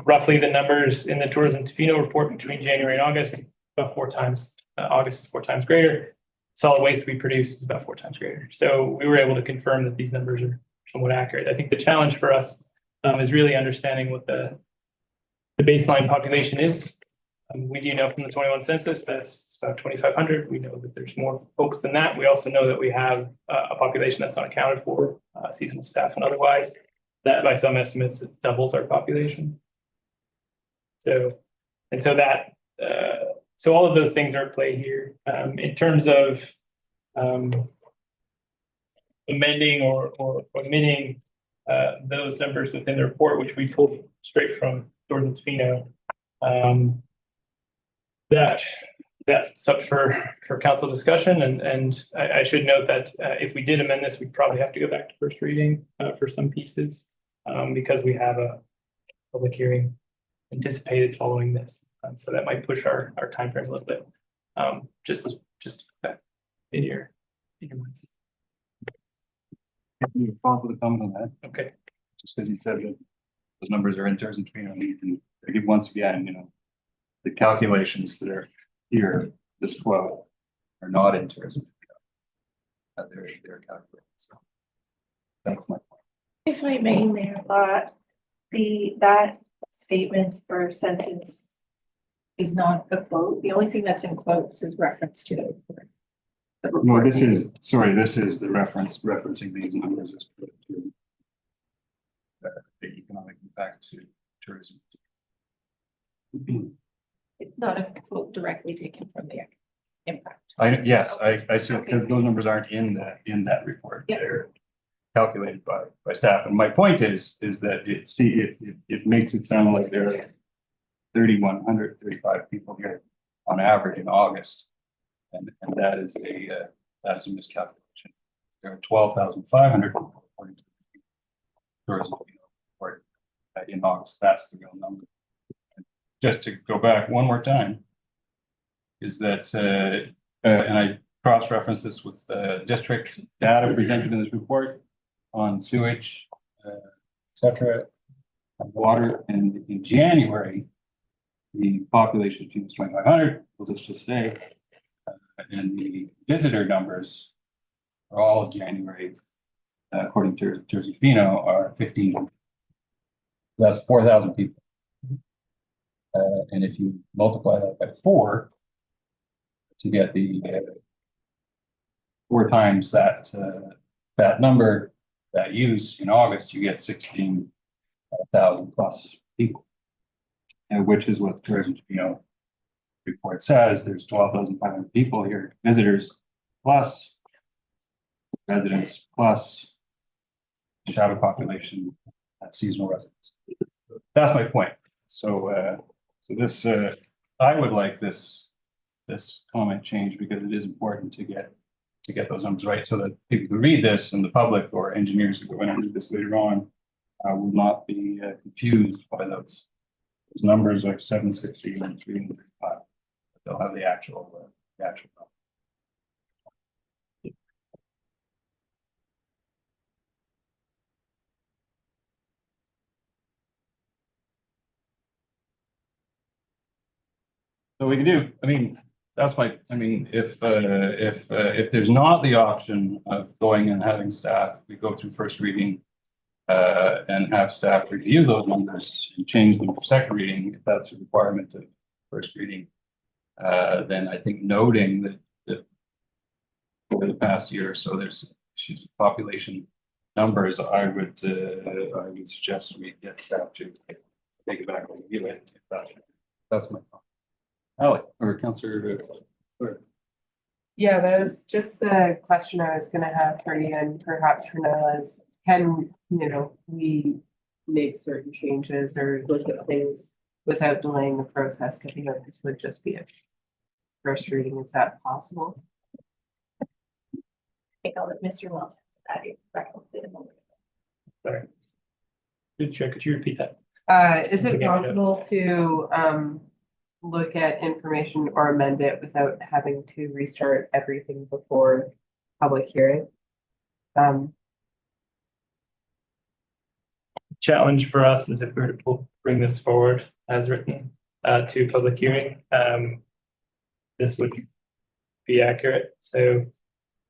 roughly the numbers in the Tourism Tofino report between January and August, about 4 times, August is 4 times greater. Solid waste we produce is about 4 times greater. So we were able to confirm that these numbers are somewhat accurate. I think the challenge for us is really understanding what the baseline population is. We do know from the 21 census that's about 2,500. We know that there's more folks than that. We also know that we have a population that's not accounted for, seasonal staff and otherwise. That by some estimates it doubles our population. So all of those things are at play here. In terms of amending or omitting those numbers within the report, which we pulled straight from Dornstauder, that's up for council discussion. And I should note that if we did amend this, we'd probably have to go back to first reading for some pieces because we have a public hearing anticipated following this. So that might push our timeframe a little bit. Just in your minds. You follow the comment on that, Okay. just because you said that those numbers are in tourism Tofino, and again, once again, you know, the calculations that are here, this 12 are not in tourism. They're calculated. So that's my point. If I may, Mayor, that statement or sentence is not a quote. The only thing that's in quotes is reference to the report. No, this is the referencing these numbers as put to the economic impact to tourism. It's not a quote directly taken from the impact. Yes, I see, because those numbers aren't in that report. Yeah. They're calculated by staff. And my point is that it makes it sound like there are 3,135 people here on average in August. And that is a miscalculation. There are 12,500 people according to the tourism report in August. That's the real number. And just to go back one more time, is that and I cross-reference this with district data presented in this report on sewage, etc., water, and in January, the population was 2,500. We'll just say. And the visitor numbers for all of January, according to Tofino, are 1,500. That's 4,000 people. And if you multiply that by 4 to get the 4 times that number, that use in August, you get 16,000 plus people, which is what tourism Tofino report says. There's 12,500 people here, visitors plus residents plus shadow population, seasonal residents. That's my point. So this I would like this comment changed because it is important to get those numbers right, so that people who read this and the public or engineers who go in and read this later on will not be confused by those numbers like 760 and 335. They'll have the actual number. So we can do. I mean, that's my. I mean, if there's not the option of going and having staff, we go through first reading, and have staff review those numbers and change them for second reading, if that's a requirement of first reading. Then I think noting that over the past year or so, there's issues with population numbers. I would suggest we get staff to take it back and review it. That's my thought. Alex or Councillor. Yeah, that was just the question I was gonna have for you and perhaps for Nella is, can, we make certain changes or look at things without delaying the process? I think this would just be a first reading. Is that possible? I think I'll let Mr. Weld recommend. Sorry. Good, Chair, could you repeat that? Is it possible to look at information or amend it without having to restart everything before public hearing. Challenge for us is if we were to bring this forward as written to public hearing, this would be accurate. So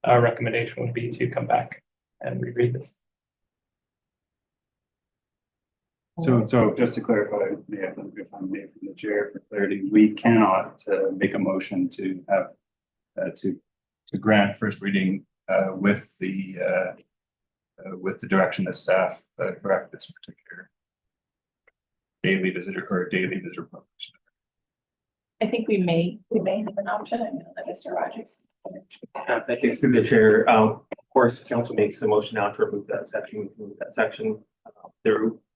our recommendation would be to come back and reread this. So just to clarify, if I may from the chair for clarity, we cannot make a motion to have to grant first reading with the direction that staff correct this particular daily visitor or daily visitor population. I think we may have an option, I know that Mr. Rogers. Thank you through the chair. Of course, if council makes a motion now to remove that section, we can remove that section.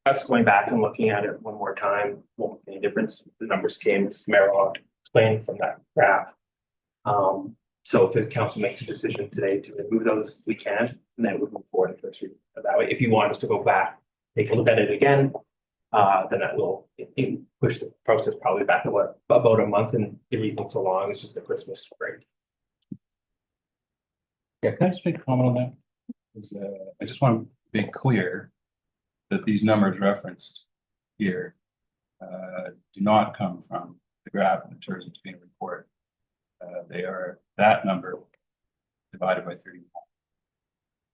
Us going back and looking at it one more time won't make any difference. The numbers came, as Mayor explained from that graph. So if the council makes a decision today to remove those, we can, and then we'll move forward in first reading that way. If you want us to go back, take a look at it again, then that will push the process probably back about a month, and the reason so long is just the Christmas break. Yeah, can I just make a comment on that? Because, I just want to be clear that these numbers referenced here do not come from the graph in the Tourism Tofino report. They are that number divided by 31.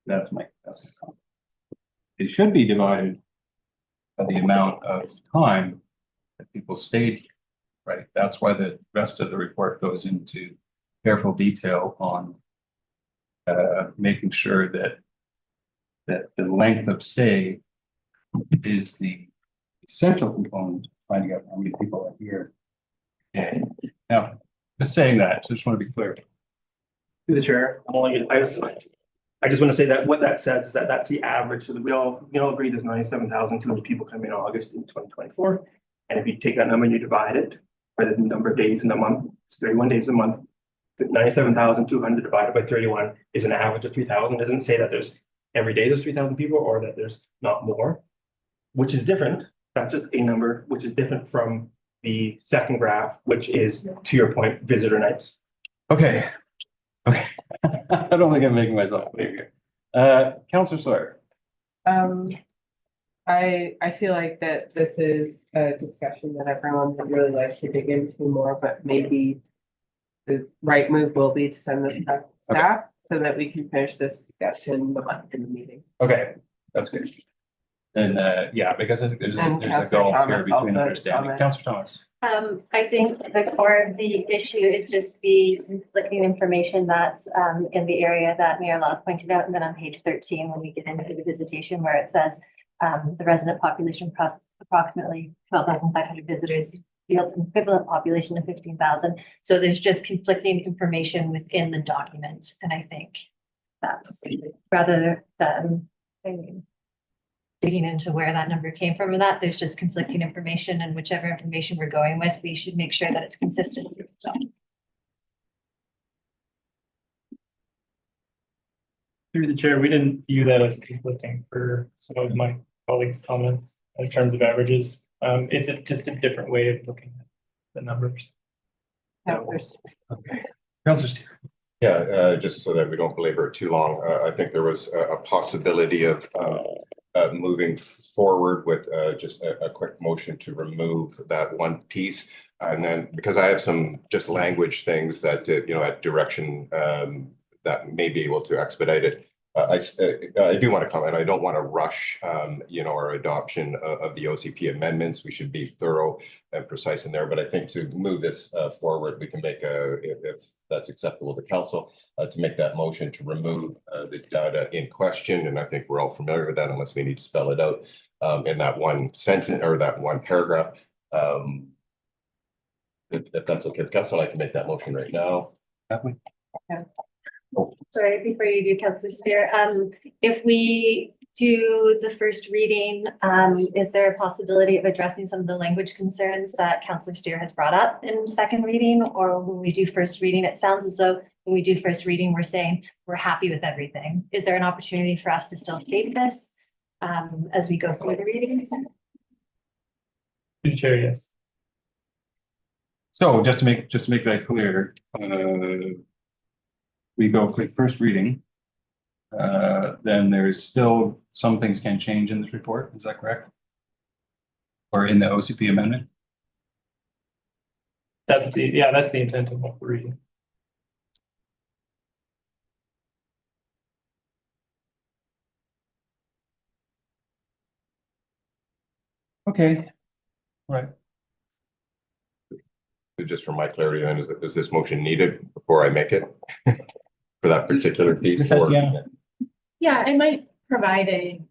That's my comment. It should be divided by the amount of time that people stayed here, right? That's why the rest of the report goes into careful detail on making sure that the length of stay is the essential component of finding out how many people are here. And now, just saying that, just want to be clear. Through the chair, I just want to say that what that says is that that's the average. So that we all agree there's 97,200 people coming in August in 2024. And if you take that number and you divide it by the number of days in a month, it's 31 days a month. 97,200 divided by 31 is an average of 3,000. It doesn't say that there's every day there's 3,000 people or that there's not more, which is different. That's just a number, which is different from the second graph, which is, to your point, visitor nights. Okay. I don't think I'm making myself clear here. Councillor Sawyer. I feel like that this is a discussion that everyone would really like to dig into more, but maybe the right move will be to send this back to staff so that we can finish this discussion in the meeting. Okay, that's good. And yeah, because I think there's a Councillor goal here Thomas, between also understanding. comment. Councillor Thomas. I think the core of the issue is just the conflicting information that's in the area that Mayor Laws pointed out. And then on page 13, when we get into the visitation where it says the resident population approximately 12,500 visitors yields an equivalent population of 15,000. So there's just conflicting information within the document. And I think that's rather than digging into where that number came from, and that there's just conflicting information, and whichever information we're going with, we should make sure that it's consistent. Through the chair, we didn't view that as conflicting for some of my colleagues' comments in terms of averages. It's just a different way of looking at the numbers. Okay. Councillor Steer. Yeah, just so that we don't belabor it too long, I think there was a possibility of moving forward with just a quick motion to remove that one piece. And then because I have some just language things that, at direction that may be able to expedite it. I do want to comment. I don't want to rush, our adoption of the OCP amendments. We should be thorough and precise in there. But I think to move this forward, we can make if that's acceptable to council, to make that motion to remove the data in question. And I think we're all familiar with that, unless we need to spell it out in that one sentence or that one paragraph. If that's okay with council, I can make that motion right now. Happily. Yeah. Sorry, before you do, Councillor Steer, if we do the first reading, is there a possibility of addressing some of the language concerns that Councillor Steer has brought up in second reading? Or when we do first reading, it sounds as though when we do first reading, we're saying we're happy with everything. Is there an opportunity for us to still shape this as we go through the readings? Through the chair, yes. So just to make that clear, we go for first reading. Then there's still some things can change in this report. Is that correct? Or in the OCP amendment? That's the intent of what we're reading. Okay. Right. Just for my clarity, then, is this motion needed before I make it for that particular piece? Or- Yeah, I might provide a,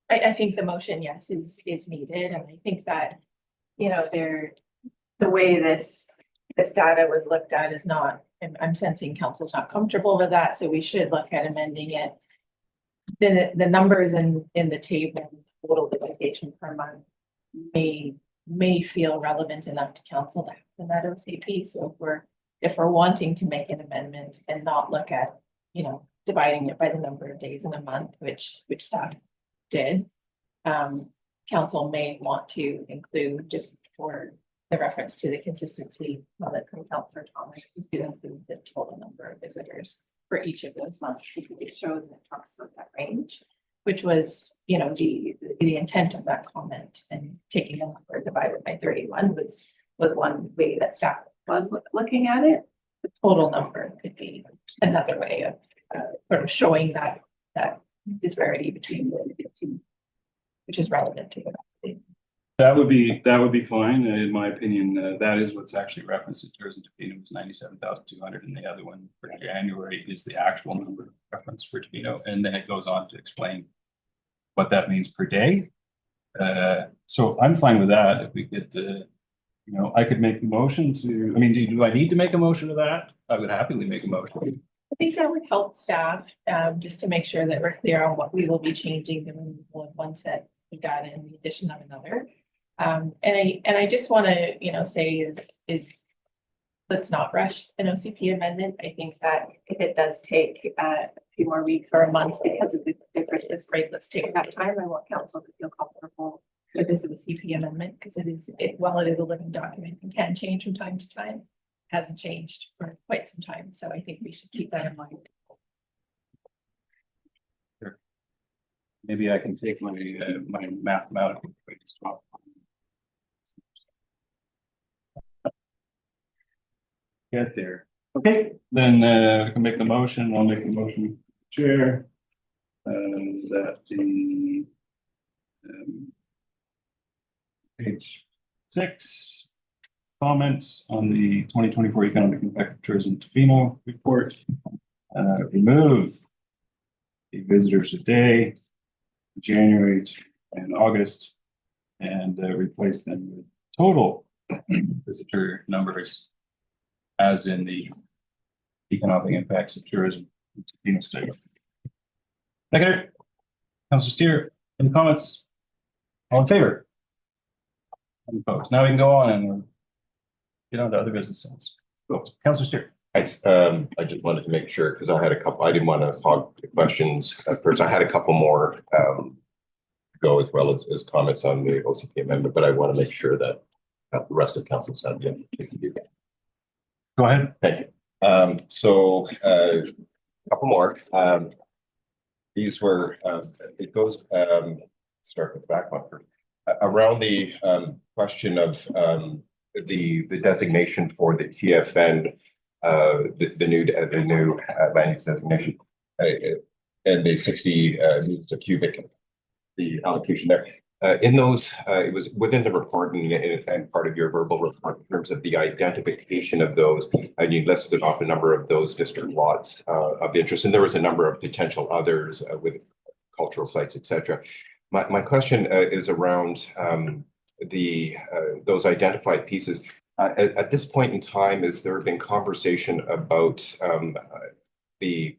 I think the motion, yes, is needed, and I think that, you know, the way this data was looked at is not, I'm sensing council's not comfortable with that, so we should look at amending it. The numbers in the table, total delegation per month may feel relevant enough to council to have in that OCP, so if we're wanting to make an amendment and not look at, you know, dividing it by the number of days in a month, which staff did. Council may want to include, just for the reference to the consistency comment from Councillor Thomas, to include the total number of visitors for each of those months, because it shows and it talks about that range, which was, you know, the intent of that comment, and taking the number divided by 31 was one way that staff was looking at it. The total number could be another way of sort of showing that disparity between the two, which is relevant to it. That would be fine, in my opinion. That is what's actually referenced in Tourism Tofino was 97,200, and the other one for January is the actual number referenced for Tofino, and then it goes on to explain what that means per day. So I'm fine with that. If we could, you know, I could make the motion to. I mean, do I need to make a motion to that? I would happily make a motion. I think that would help staff, just to make sure that we're clear on what we will be changing, the removal of one set of data and the addition of another. And I just want to, you know, say is let's not rush an OCP amendment. I think that if it does take a few more weeks or a month because of the Christmas break, let's take that time. I want council to feel comfortable with this OCP amendment, because while it is a living document and can change from time to time, hasn't changed for quite some time. So I think we should keep that in mind. Sure. Maybe I can take my mathematical equations off. Get there. Okay, then I can make the motion. I'll make the motion, chair. That the page 6 comments on the 2024 Economic Impact of Tourism Tofino report. Remove the visitors a day, January and August, and replace them with total visitor numbers as in the economic impacts of tourism in Tofino State. Second, Councillor Steer, any comments? All in favor? Opposed. Now we can go on and get on to other business. Councillor Steer. I just wanted to make sure, because I had a couple, I didn't want to hog the questions at first. I had a couple more go, as well as comments on the OCP amendment, but I want to make sure that the rest of council's done. Go ahead. Thank you. So a couple more. These were, it goes, start with the back one first. Around the question of the designation for the TFN, the new land use designation, and the 60 meters of cubic, the allocation there. In those, it was within the report and part of your verbal report in terms of the identification of those, and you listed off a number of those district lots of interest, and there was a number of potential others with cultural sites, etc. My question is around those identified pieces. At this point in time, has there been conversation about the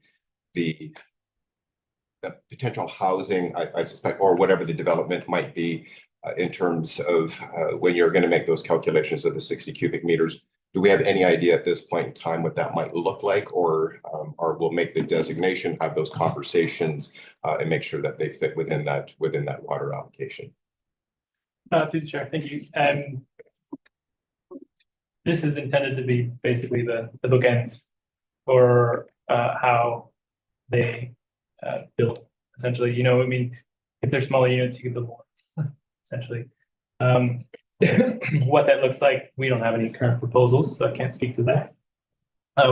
potential housing, I suspect, or whatever the development might be in terms of when you're going to make those calculations of the 60 cubic meters? Do we have any idea at this point in time what that might look like, or we'll make the designation, have those conversations, and make sure that they fit within that water allocation? Through the chair, thank you. this is intended to be basically the bookends for how they build, essentially. You know, I mean, if they're smaller units, you can build more, essentially. What that looks like, we don't have any current proposals, so I can't speak to that.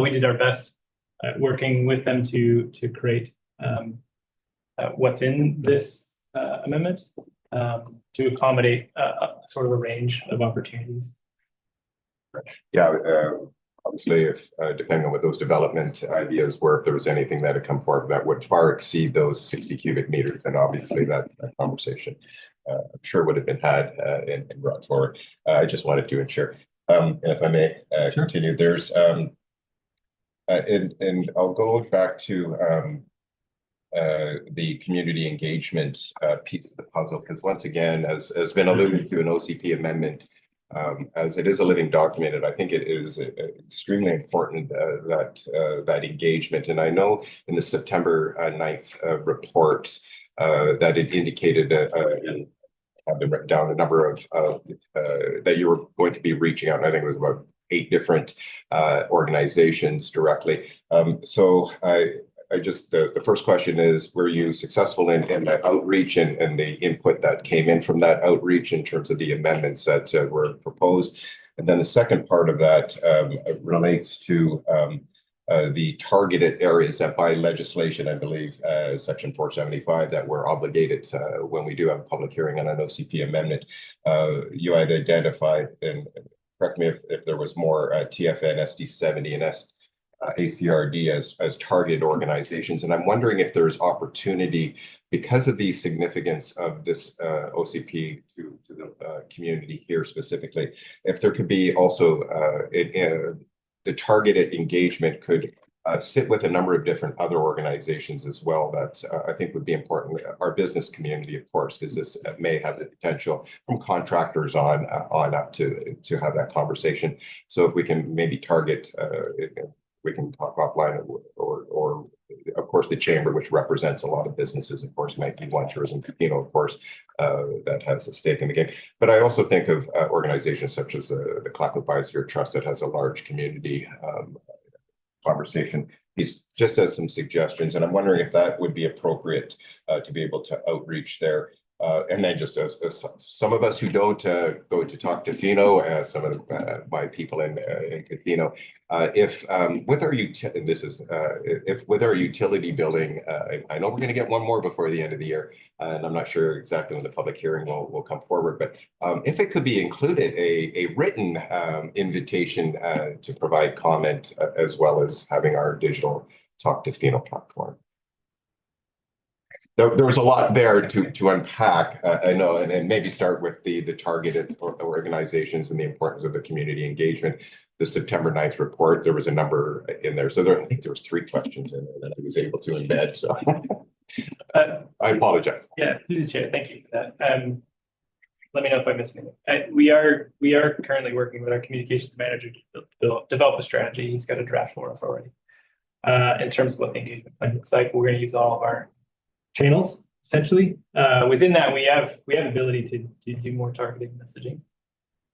We did our best working with them to create what's in this amendment to accommodate sort of a range of opportunities. Yeah, obviously, if depending on what those development ideas were, if there was anything that had come forward that would far exceed those 60 cubic meters, then obviously that conversation I'm sure would have been had and brought forward. I just wanted to ensure. And if I may continue, there's and I'll go back to the community engagement piece of the puzzle, because once again, as has been alluded to, an OCP amendment, as it is a living document, and I think it is extremely important that engagement. And I know in the September 9th report that it indicated have been written down a number of that you were going to be reaching out, and I think it was about 8 different organizations directly. So I just, the first question is, were you successful in that outreach and the input that came in from that outreach in terms of the amendments that were proposed? And then the second part of that relates to the targeted areas that by legislation, I believe, section 475, that we're obligated when we do have a public hearing on an OCP amendment. You had identified, and correct me if there was more, TFN, SD70, and ACRD as target organizations. And I'm wondering if there's opportunity, because of the significance of this OCP to the community here specifically, if there could be also the targeted engagement could sit with a number of different other organizations as well that I think would be important. Our business community, of course, because this may have the potential from contractors on up to have that conversation. So if we can maybe target we can talk offline, or of course the chamber, which represents a lot of businesses, of course, might be one, Tourism Tofino, of course, that has a stake in the game. But I also think of organizations such as the Clayoquot Biosphere Trust that has a large community conversation. He's just has some suggestions, and I'm wondering if that would be appropriate to be able to outreach there. And then just as some of us who don't go to talk to Tofino, some of my people in Tofino, if with our with our utility building, I know we're going to get one more before the end of the year, and I'm not sure exactly when the public hearing will come forward, but if it could be included a written invitation to provide comment, as well as having our digital Talk to Tofino platform. There was a lot there to unpack, I know, and maybe start with the targeted organizations and the importance of the community engagement. The September 9th report, there was a number in there. So I think there was 3 questions in there that I was able to embed. So I apologize. Yeah, through the chair, thank you for that. Let me know if I missed anything. We are currently working with our communications manager to develop a strategy. He's got a draft for us already. In terms of what the engagement plan looks like, we're going to use all of our channels, essentially. Within that, we have ability to do more targeted messaging.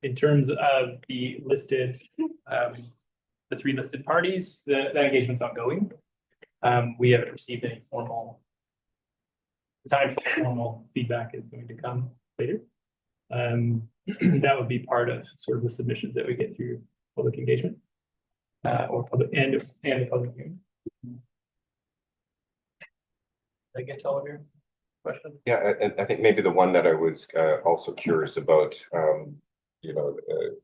In terms of the listed, the 3 listed parties, that engagement's ongoing. We haven't received any formal. The time for formal feedback is going to come later. That would be part of sort of the submissions that we get through public engagement, or public and the public hearing. Did I get to all of your questions? Yeah, and I think maybe the one that I was also curious about,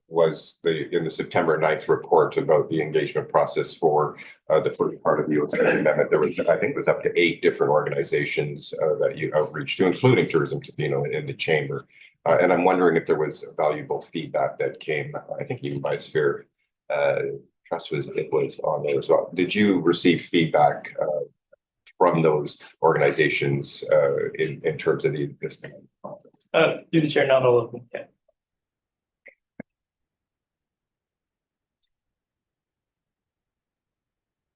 was in the September 9th report about the engagement process for the first part of the OCP amendment. There was, I think it was up to 8 different organizations that you outreach to, including Tourism Tofino in the chamber. And I'm wondering if there was valuable feedback that came. I think even Biosphere Trust was on there as well. Did you receive feedback from those organizations in terms of the existing process? Through the chair, not all of them yet.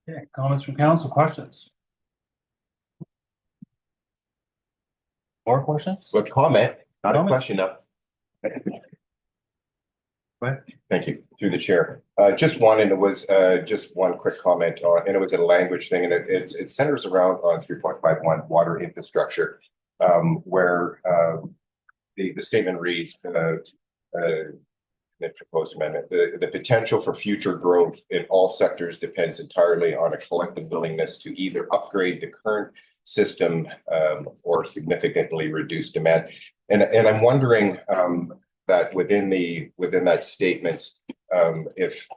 Okay, comments from council, questions? More questions? Well, comment, not a Comments? question up. Thank you, through the chair. Just one, and it was just one quick comment on, and it was a language thing, and it centers around on 3.51 water infrastructure, where the statement reads, the proposed amendment, the potential for future growth in all sectors depends entirely on a collective willingness to either upgrade the current system or significantly reduce demand. And I'm wondering that within that statement, if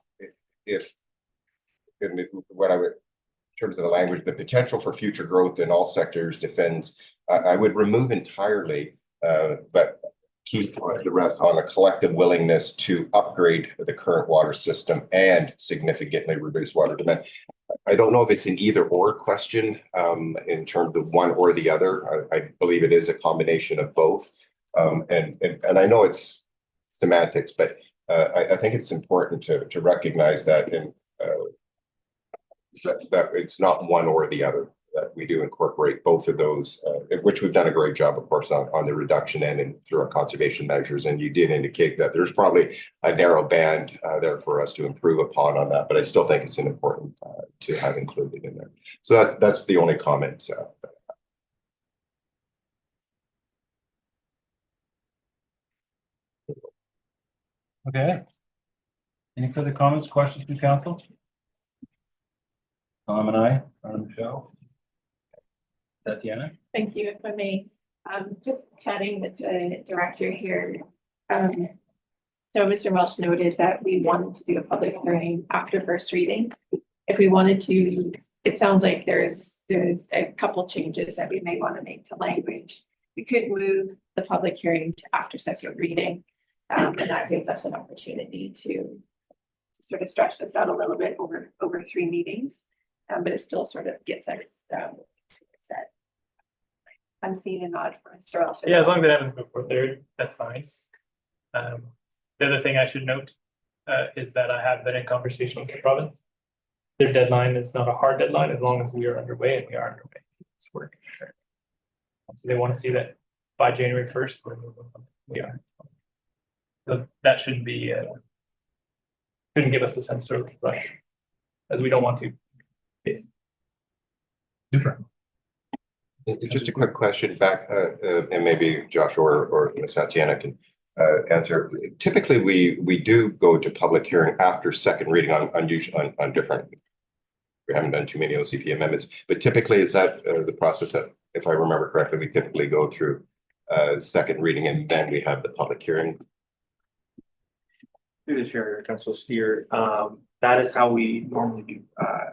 what I would, in terms of the language, the potential for future growth in all sectors depends, I would remove entirely, but keep the rest on a collective willingness to upgrade the current water system and significantly reduce water demand. I don't know if it's an either or question in terms of one or the other. I believe it is a combination of both. And I know it's semantics, but I think it's important to recognize that that it's not one or the other, that we do incorporate both of those, which we've done a great job, of course, on the reduction end and through our conservation measures. And you did indicate that there's probably a narrow band there for us to improve upon on that, but I still think it's an important to have included in there. So that's the only comment. Okay. Any further comments, questions from council? Tom and I on the show. Tatiana? Thank you, if I may. Just chatting with the director here. So Mr. Welsh noted that we wanted to do a public hearing after first reading. If we wanted to, it sounds like there's a couple changes that we may want to make to language. We could move the public hearing to after second reading. And that gives us an opportunity to sort of stretch this out a little bit over 3 meetings. But it still sort of gets us set. I'm seeing a nod for Mr. Welsh. Yeah, as long as it happens before third, that's fine. The other thing I should note is that I have been in conversation with the province. Their deadline is not a hard deadline as long as we are underway, and we are underway. It's working. So they want to see that by January 1st, we are. So that shouldn't be shouldn't give us a sense to rush, as we don't want to. Super. Just a quick question back, and maybe Josh or Ms. Tatiana can answer. Typically, we do go to public hearing after second reading on different. We haven't done too many OCP amendments, but typically is that the process that, if I remember correctly, we typically go through second reading and then we have the public hearing. Through the chair, Councilor Steer, that is how we normally do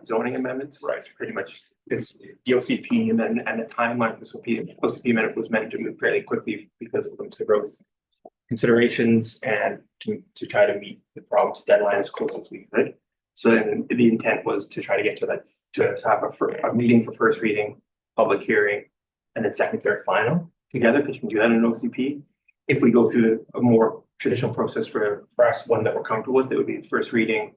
zoning amendments. Right. Pretty much it's the OCP and then the timeline for the OCP amendment was meant to move fairly quickly because of the growth considerations and to try to meet the province's deadline as close as we could. So then the intent was to try to get to that, to have a meeting for first reading, public hearing, and then second, third, final together, because you can do that in an OCP. If we go through a more traditional process for us, one that we're comfortable with, it would be first reading,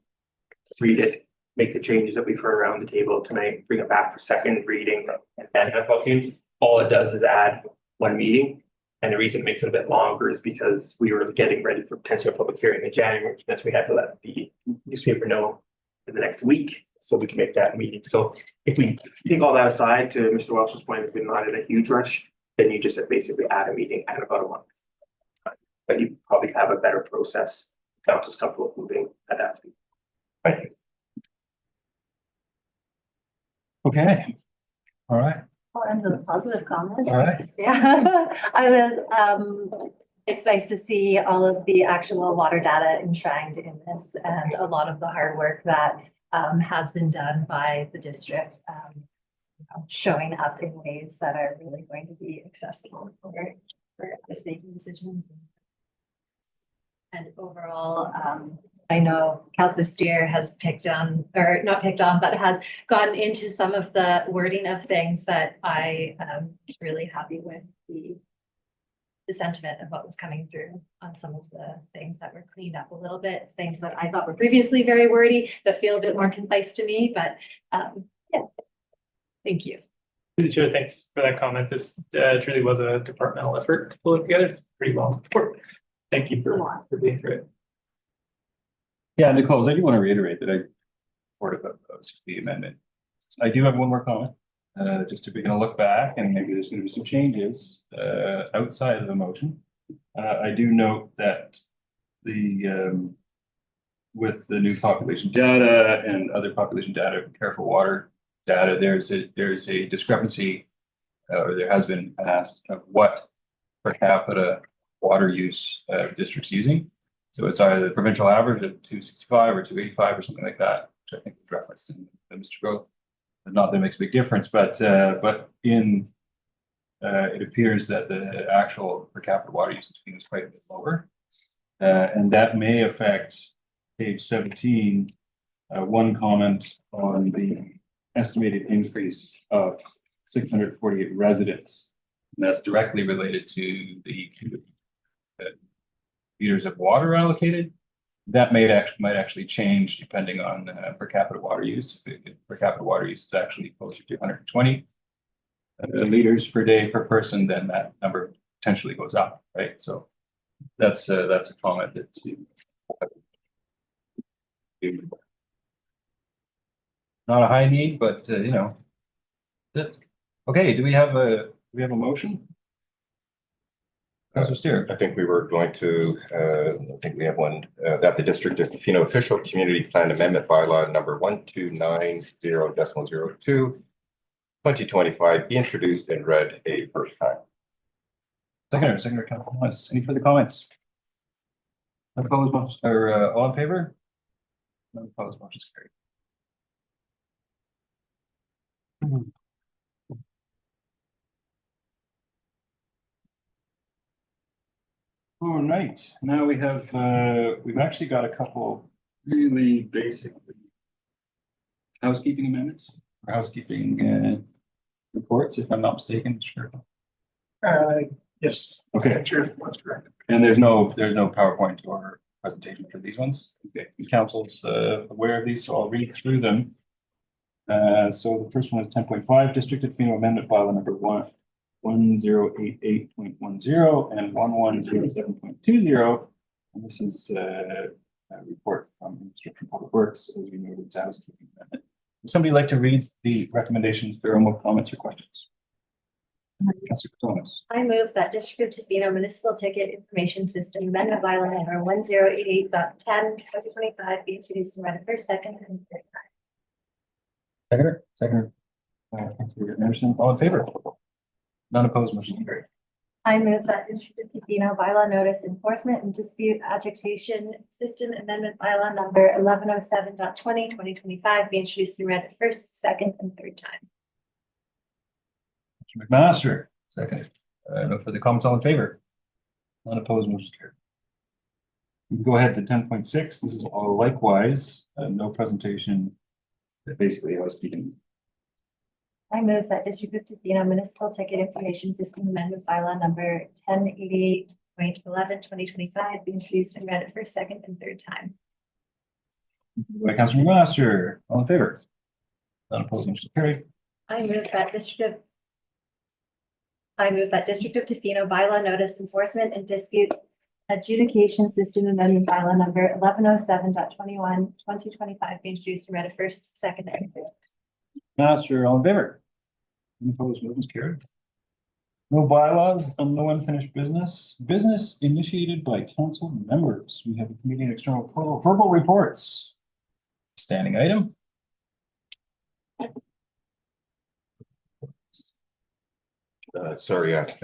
read it, make the changes that we've heard around the table tonight, bring it back for second reading, and then have public hearing. All it does is add 1 meeting. And the reason it makes it a bit longer is because we were getting ready for potential public hearing in January, which means we had to let the newspaper know in the next week so we can make that meeting. So if we take all that aside, to Mr. Welsh's point, if we're not in a huge rush, then you just basically add a meeting at about a month. But you probably have a better process. Council's comfortable with moving at that speed. Thank you. Okay. All right. I'll end with a positive comment. All right. Yeah, I was, it's nice to see all of the actual water data enshrined in this and a lot of the hard work that has been done by the district showing up in ways that are really going to be accessible for us making decisions. And overall, I know Councillor Steer has picked on, or not picked on, but has gotten into some of the wording of things, but I am really happy with the sentiment of what was coming through on some of the things that were cleaned up a little bit, things that I thought were previously very wordy that feel a bit more concise to me, but yeah, thank you. Through the chair, thanks for that comment. This truly was a departmental effort to pull it together. It's pretty well. Thank you for being through it. Yeah, and to close, I do want to reiterate that I support the amendment. I do have one more comment, just to be gonna look back and maybe there's gonna be some changes, outside of the motion. I do note that with the new population data and other population data, careful water data, there's a discrepancy, or there has been in the past of what per capita water use districts using. So it's either the provincial average of 265 or 285 or something like that, which I think was referenced in Mr. Growth. Not that it makes a big difference, but in it appears that the actual per capita water usage is quite a bit lower, and that may affect page 17. One comment on the estimated increase of 648 residents. And that's directly related to the liters of water allocated. That might actually change depending on per capita water use. If per capita water use is actually closer to 120 liters per day per person, then that number potentially goes up, right? So that's a comment that not a high need, but you know, that's okay. Do we have a motion? Councilor Steer. I think we were going to, I think we have one, that the District of Tofino Official Community Plan Amendment Bylaw number 1290.02, 2025 be introduced and read a first time. Seconder, Councilor Thomas. Any further comments? Opposed, or all in favor? None opposed, motion is carried. All right, now we have, we've actually got a couple really basic housekeeping amendments or housekeeping reports, if I'm not mistaken. Sure. Yes. Okay. Sure, that's correct. And there's no PowerPoint or presentation for these ones. Okay, the council's aware of these, so I'll read through them. So the first one is 10.5 District of Tofino Amendment Bylaw number 1088.10 and 1107.20. And this is a report from the District of Public Works, as we noted, it's housekeeping amendment. Would somebody like to read the recommendations? There are more comments or questions. Councilor Thomas. I move that District of Tofino Municipal Ticket Information System Amendment Bylaw number 1088.10/2025 be introduced and read first, second, and third time. Seconder. Councilor Anderson, all in favor? None opposed, motion carried. I move that District of Tofino Bylaw Notice Enforcement and Dispute Adjudication System Amendment Bylaw number 1107.20/2025 be introduced and read first, second, and third time. McMaster, second. No further comments, all in favor? None opposed, motion carried. We can go ahead to 10.6. This is all likewise, no presentation. Basically, I was speaking. I move that District of Tofino Municipal Ticket Information System Amendment Bylaw number 1088.11/2025 be introduced and read first, second, and third time. By Councilor McMaster, all in favor? None opposed, motion carried. I move that District of Tofino Bylaw Notice Enforcement and Dispute Adjudication System Amendment Bylaw number 1107.21/2025 be introduced and read first, second, and third. Master, all in favor? None opposed, motion carried. No bylaws and no unfinished business. Business initiated by council members. We have a committee and external verbal reports. Standing item. Sorry, yes,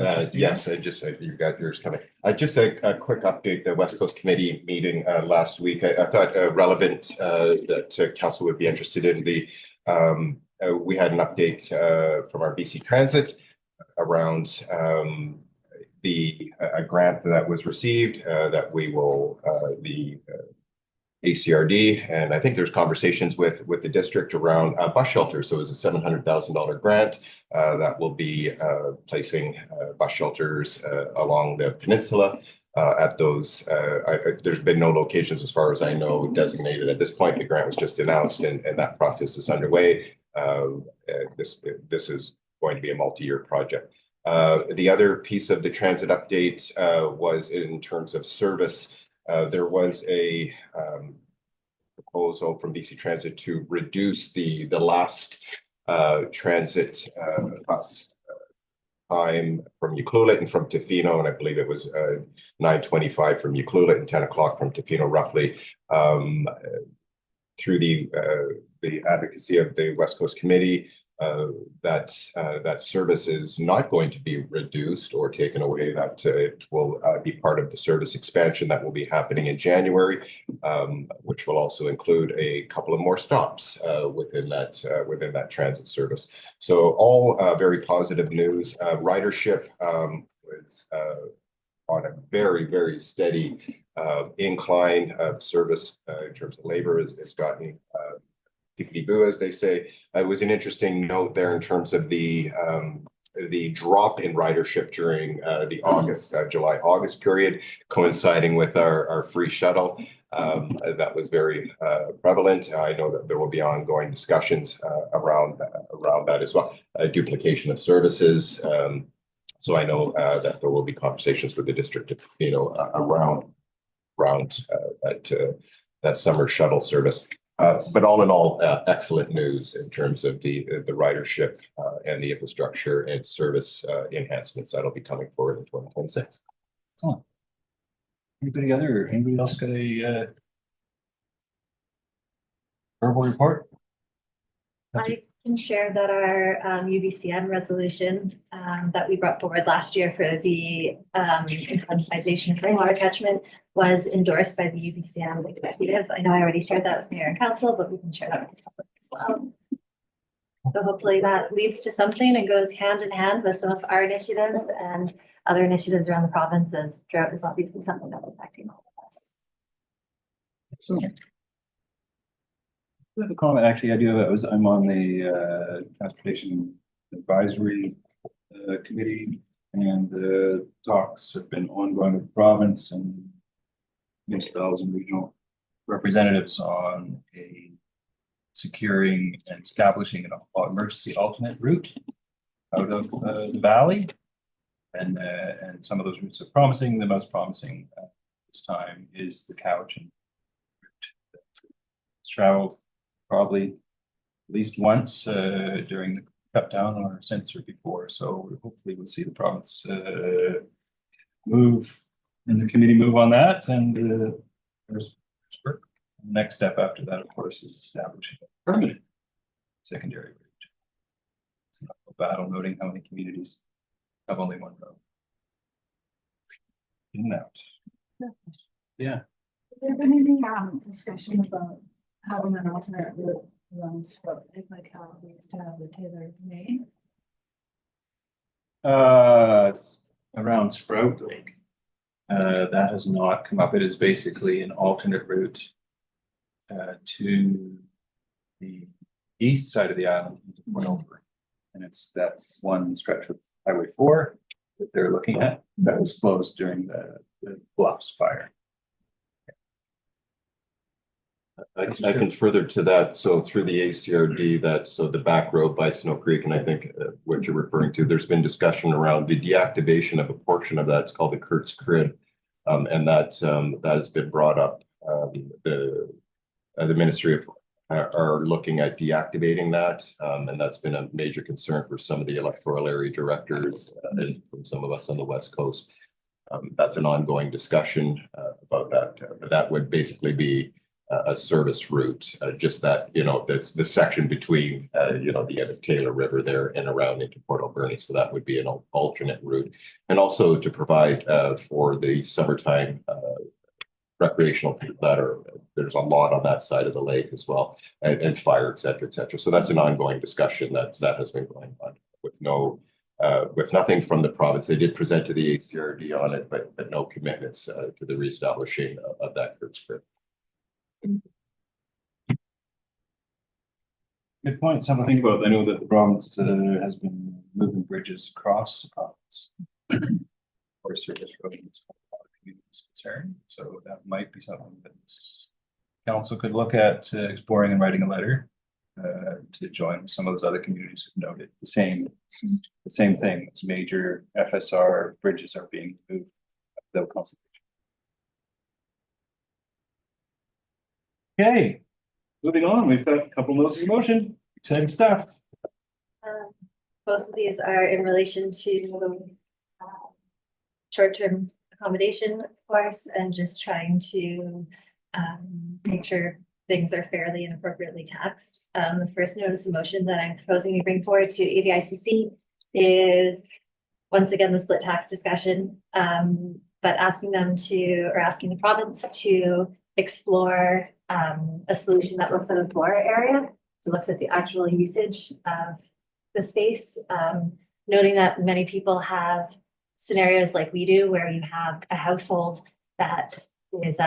you got yours coming. Just a quick update, the West Coast Committee meeting last week. I thought relevant that council would be interested in we had an update from our BC Transit around a grant that was received that we will, the ACRD, and I think there's conversations with the district around bus shelters. So it was a $700,000 grant that will be placing bus shelters along the peninsula at those. There's been no locations, as far as I know, designated at this point. The grant was just announced, and that process is underway. This is going to be a multi-year project. The other piece of the transit update was in terms of service. There was proposal from BC Transit to reduce the last transit bus time from Ucluelet and from Tofino, and I believe it was 9:25 from Ucluelet and 10 o'clock from Tofino, roughly, through the advocacy of the West Coast Committee. That service is not going to be reduced or taken away. That it will be part of the service expansion that will be happening in January, which will also include a couple of more stops within that transit service. So all very positive news. Ridership was on a very, very steady incline. Service in terms of labor has gotten tickety-boo, as they say. It was an interesting note there in terms of the drop in ridership during the July-August period, coinciding with our free shuttle. That was very prevalent. I know that there will be ongoing discussions around that as well. Duplication of services. So I know that there will be conversations with the District of Tofino around that summer shuttle service. But all in all, excellent news in terms of the ridership and the infrastructure and service enhancements that'll be coming forward in 2026. Oh. Anybody else got a verbal report? I can share that our UBCM resolution that we brought forward last year for the incentivization for water catchment was endorsed by the UBCM executive. I know I already shared that with Mayor and Council, but we can share that with the public as well. So hopefully that leads to something and goes hand in hand with some of our initiatives and other initiatives around the province, as drought is obviously something that's affecting all of us. Excellent. I have a comment, actually. I do have I'm on the Transportation Advisory Committee, and the talks have been ongoing with the province and municipalities and regional representatives on securing and establishing an emergency alternate route out of the valley, and some of those routes are promising. The most promising this time is the Cowichan route. It's traveled probably at least once during the cut down or since or before. So hopefully we'll see the province move and the committee move on that. And there's work. The next step after that, of course, is establishing a permanent secondary route. It's not a battle noting how many communities have only one road. In and out. Yeah. Has there been any discussion about having an alternate route around Sprout, like how we used to have the Taylor Main? Around Sprout Lake. That has not come up. It is basically an alternate route to the east side of the island into Port Over. And it's that one stretch of Highway 4 that they're looking at that was closed during the Bluffs fire. I can further to that. So through the ACRD, so the back road by Snow Creek, and I think what you're referring to, there's been discussion around the deactivation of a portion of that. It's called the Kurtz Crib, and that has been brought up. The Ministry are looking at deactivating that, and that's been a major concern for some of the electoral area directors and from some of us on the West Coast. That's an ongoing discussion about that. But that would basically be a service route, just that, that's the section between, the end of Taylor River there and around into Port Alberni. So that would be an alternate route. And also to provide for the summertime recreational there's a lot on that side of the lake as well, and fire, et cetera, et cetera. So that's an ongoing discussion that has been going on with nothing from the province. They did present to the ACRD on it, but no commitments to the reestablishing of that Kurtz Crib. Good point. Something to think about. I know that the province has been moving bridges across the province for service roads. Concern. So that might be something that this council could look at exploring and writing a letter to join some of those other communities who've noted the same thing. As major FSR bridges are being moved without consultation. Okay, Moving on, we've got a couple notes of motion, exciting stuff. Both of these are in relation to short-term accommodation, of course, and just trying to make sure things are fairly and appropriately taxed. The first notice of motion that I'm proposing to bring forward to AVICC is once again the split tax discussion, but asking them to, or asking the province to explore a solution that looks at a floor area, so looks at the actual usage of the space, noting that many people have scenarios like we do where you have a household that is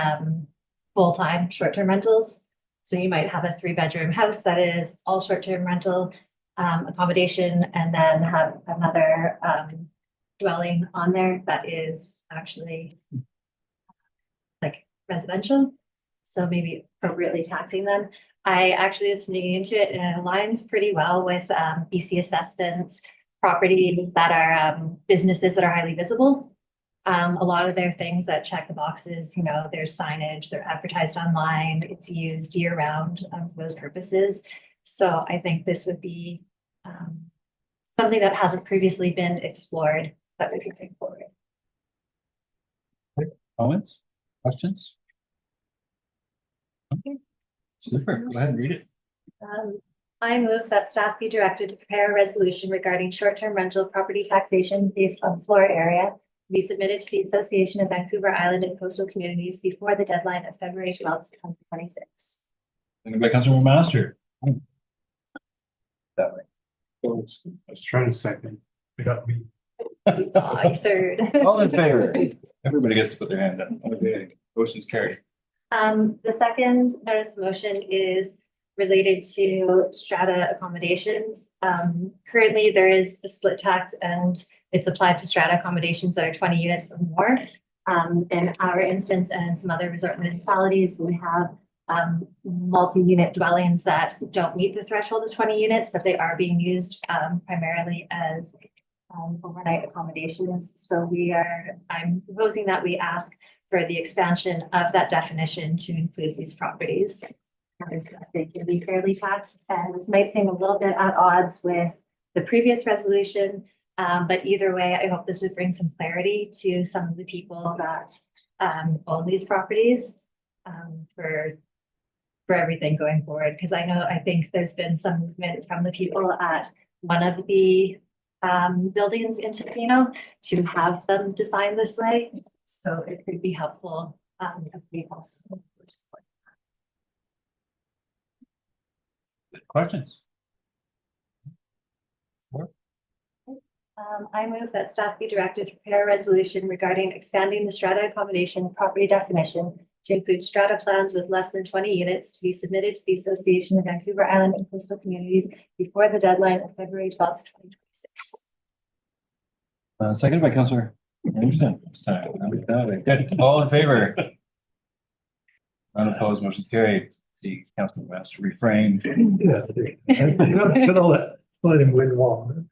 full-time short-term rentals. So you might have a 3-bedroom house that is all short-term rental accommodation, and then have another dwelling on there that is actually like residential. So maybe appropriately taxing them. I actually was looking into it, and it aligns pretty well with BC assessments, properties that are businesses that are highly visible. A lot of their things that check the boxes, you know, there's signage, they're advertised online, it's used year round for those purposes. So I think this would be something that hasn't previously been explored that we could take forward. Comments, questions? Okay. Super, go ahead and read it. I move that staff be directed to prepare a resolution regarding short-term rental property taxation based on floor area to be submitted to the Association of Vancouver Island and Coastal Communities before the deadline of February 12th, 2026. Seconded by Councilor Master. That way. I was trying to second. We got me. I third. All in favor? Everybody gets to put their hand up. Okay, motion's carried. The second notice of motion is related to strata accommodations. Currently, there is a split tax and it's applied to strata accommodations that are 20 units or more. In our instance and in some other resort municipalities, we have multi-unit dwellings that don't meet the threshold of 20 units, but they are being used primarily as overnight accommodations. So I'm proposing that we ask for the expansion of that definition to include these properties. They can be fairly taxed, and this might seem a little bit at odds with the previous resolution, but either way, I hope this would bring some clarity to some of the people that own these properties for everything going forward. Because I think there's been some movement from the people at one of the buildings in Tofino to have them defined this way. So it could be helpful if we also support. Questions? I move that staff be directed to prepare a resolution regarding expanding the strata accommodation property definition to include strata plans with less than 20 units to be submitted to the Association of Vancouver Island and Coastal Communities before the deadline of February 12th, 2026. Seconded by Councilor Anderson. This time. Good. All in favor? Unopposed, motion carried. The Councilor Master refrain. Yeah. Let him win one.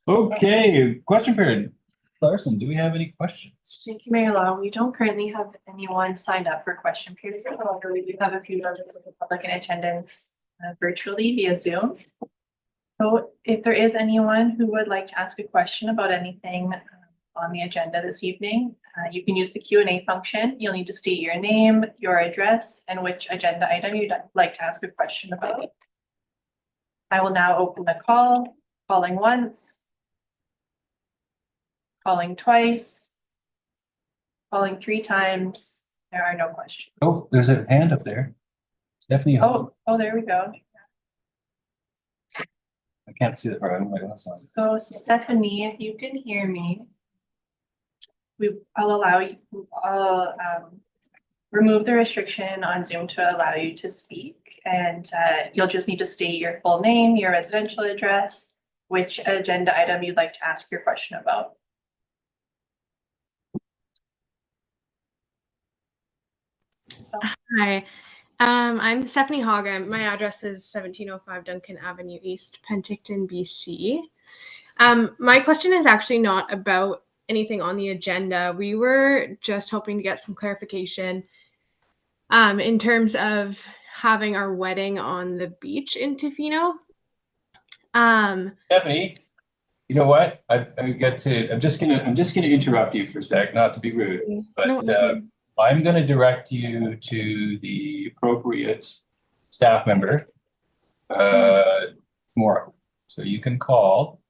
Okay, question period. Larson, do we have any questions? Thank you, Mayor Law. We don't currently have anyone signed up for question period. However, we do have a few members of the public in attendance virtually via Zoom. So if there is anyone who would like to ask a question about anything on the agenda this evening, you can use the Q&A function. You'll need to state your name, your address, and which agenda item you'd like to ask a question about. I will now open the call, calling once, calling twice, calling 3 times. There are no questions. Oh, there's a hand up there. Stephanie. Oh, there we go. I can't see the part. I don't know my glasses on. So Stephanie, if you can hear me, I'll allow you, remove the restriction on Zoom to allow you to speak, and you'll just need to state your full name, your residential address, which agenda item you'd like to ask your question about. Hi, I'm Stephanie Haga. My address is 1705 Duncan Avenue East, Penticton, BC. My question is actually not about anything on the agenda. We were just hoping to get some clarification in terms of having our wedding on the beach in Tofino. Stephanie, you know what? I'm just gonna interrupt you for a sec, not to be rude, but I'm gonna direct you to the appropriate staff member tomorrow. So you can call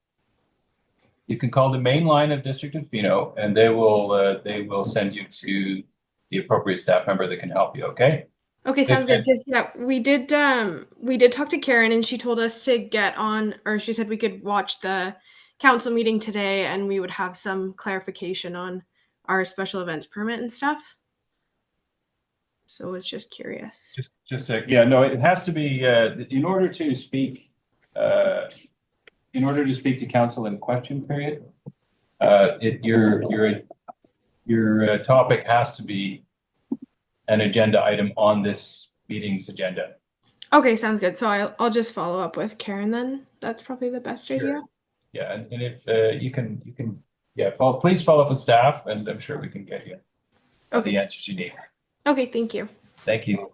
the main line of District of Tofino, and they will send you to the appropriate staff member that can help you, okay? Okay, sounds good. Just yeah, we did talk to Karen, and she told us to get on, or she said we could watch the council meeting today and we would have some clarification on our special events permit and stuff. So I was just curious. Just a sec. Yeah, no, it has to be in order to speak to council in question period. Your topic has to be an agenda item on this meeting's agenda. Okay, sounds good. So I'll just follow up with Karen then. That's probably the best idea. Yeah, and if you can please follow up with staff, and I'm sure we can get you the answers you need. Okay, thank you. Thank you.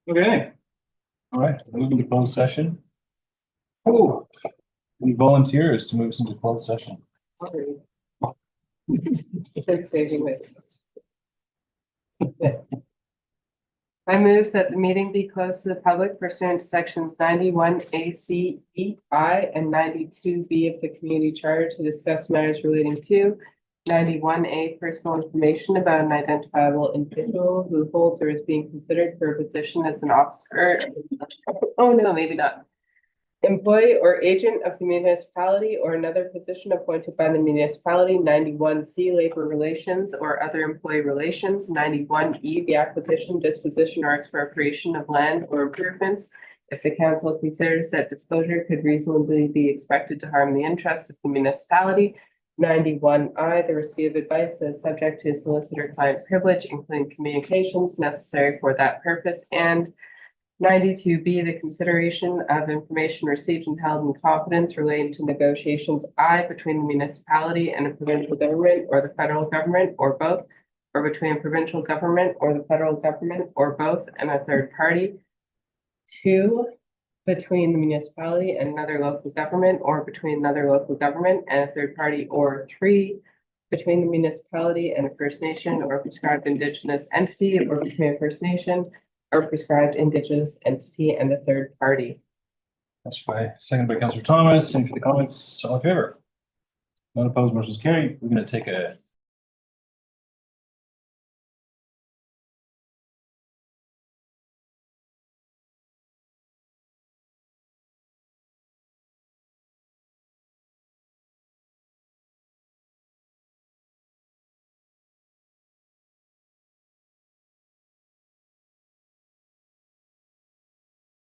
Okay. All right, moving to closed session. Oh, any volunteers to move us into closed session? I move that the meeting be closed to the public pursuant to sections 91A(c)(e)(I) and 92B of the community charter to discuss matters relating to 91A personal information about an identifiable individual who holds or is being considered for a position as an officer. Oh, no, maybe not. Employee or agent of the municipality or another position appointed by the municipality. 91C, labor relations or other employee relations. 91E, the acquisition, disposition, or expropriation of land or improvements. If the council considers that disclosure could reasonably be expected to harm the interests of the municipality. 91I, the receipt of advice is subject to solicitor-client privilege, including communications necessary for that purpose. And 92B, the consideration of information received and held in confidence relating to negotiations between the municipality and a provincial government or the federal government or both, or between a provincial government or the federal government or both and a third party. 2, between the municipality and another local government or between another local government and a third party. Or 3, between the municipality and a First Nation or prescribed Indigenous entity or between a First Nation or prescribed Indigenous entity and a third party. That's by second by Councillor Thomas. Any for the comments? All in favor? None opposed, motion is carried. We're going to take a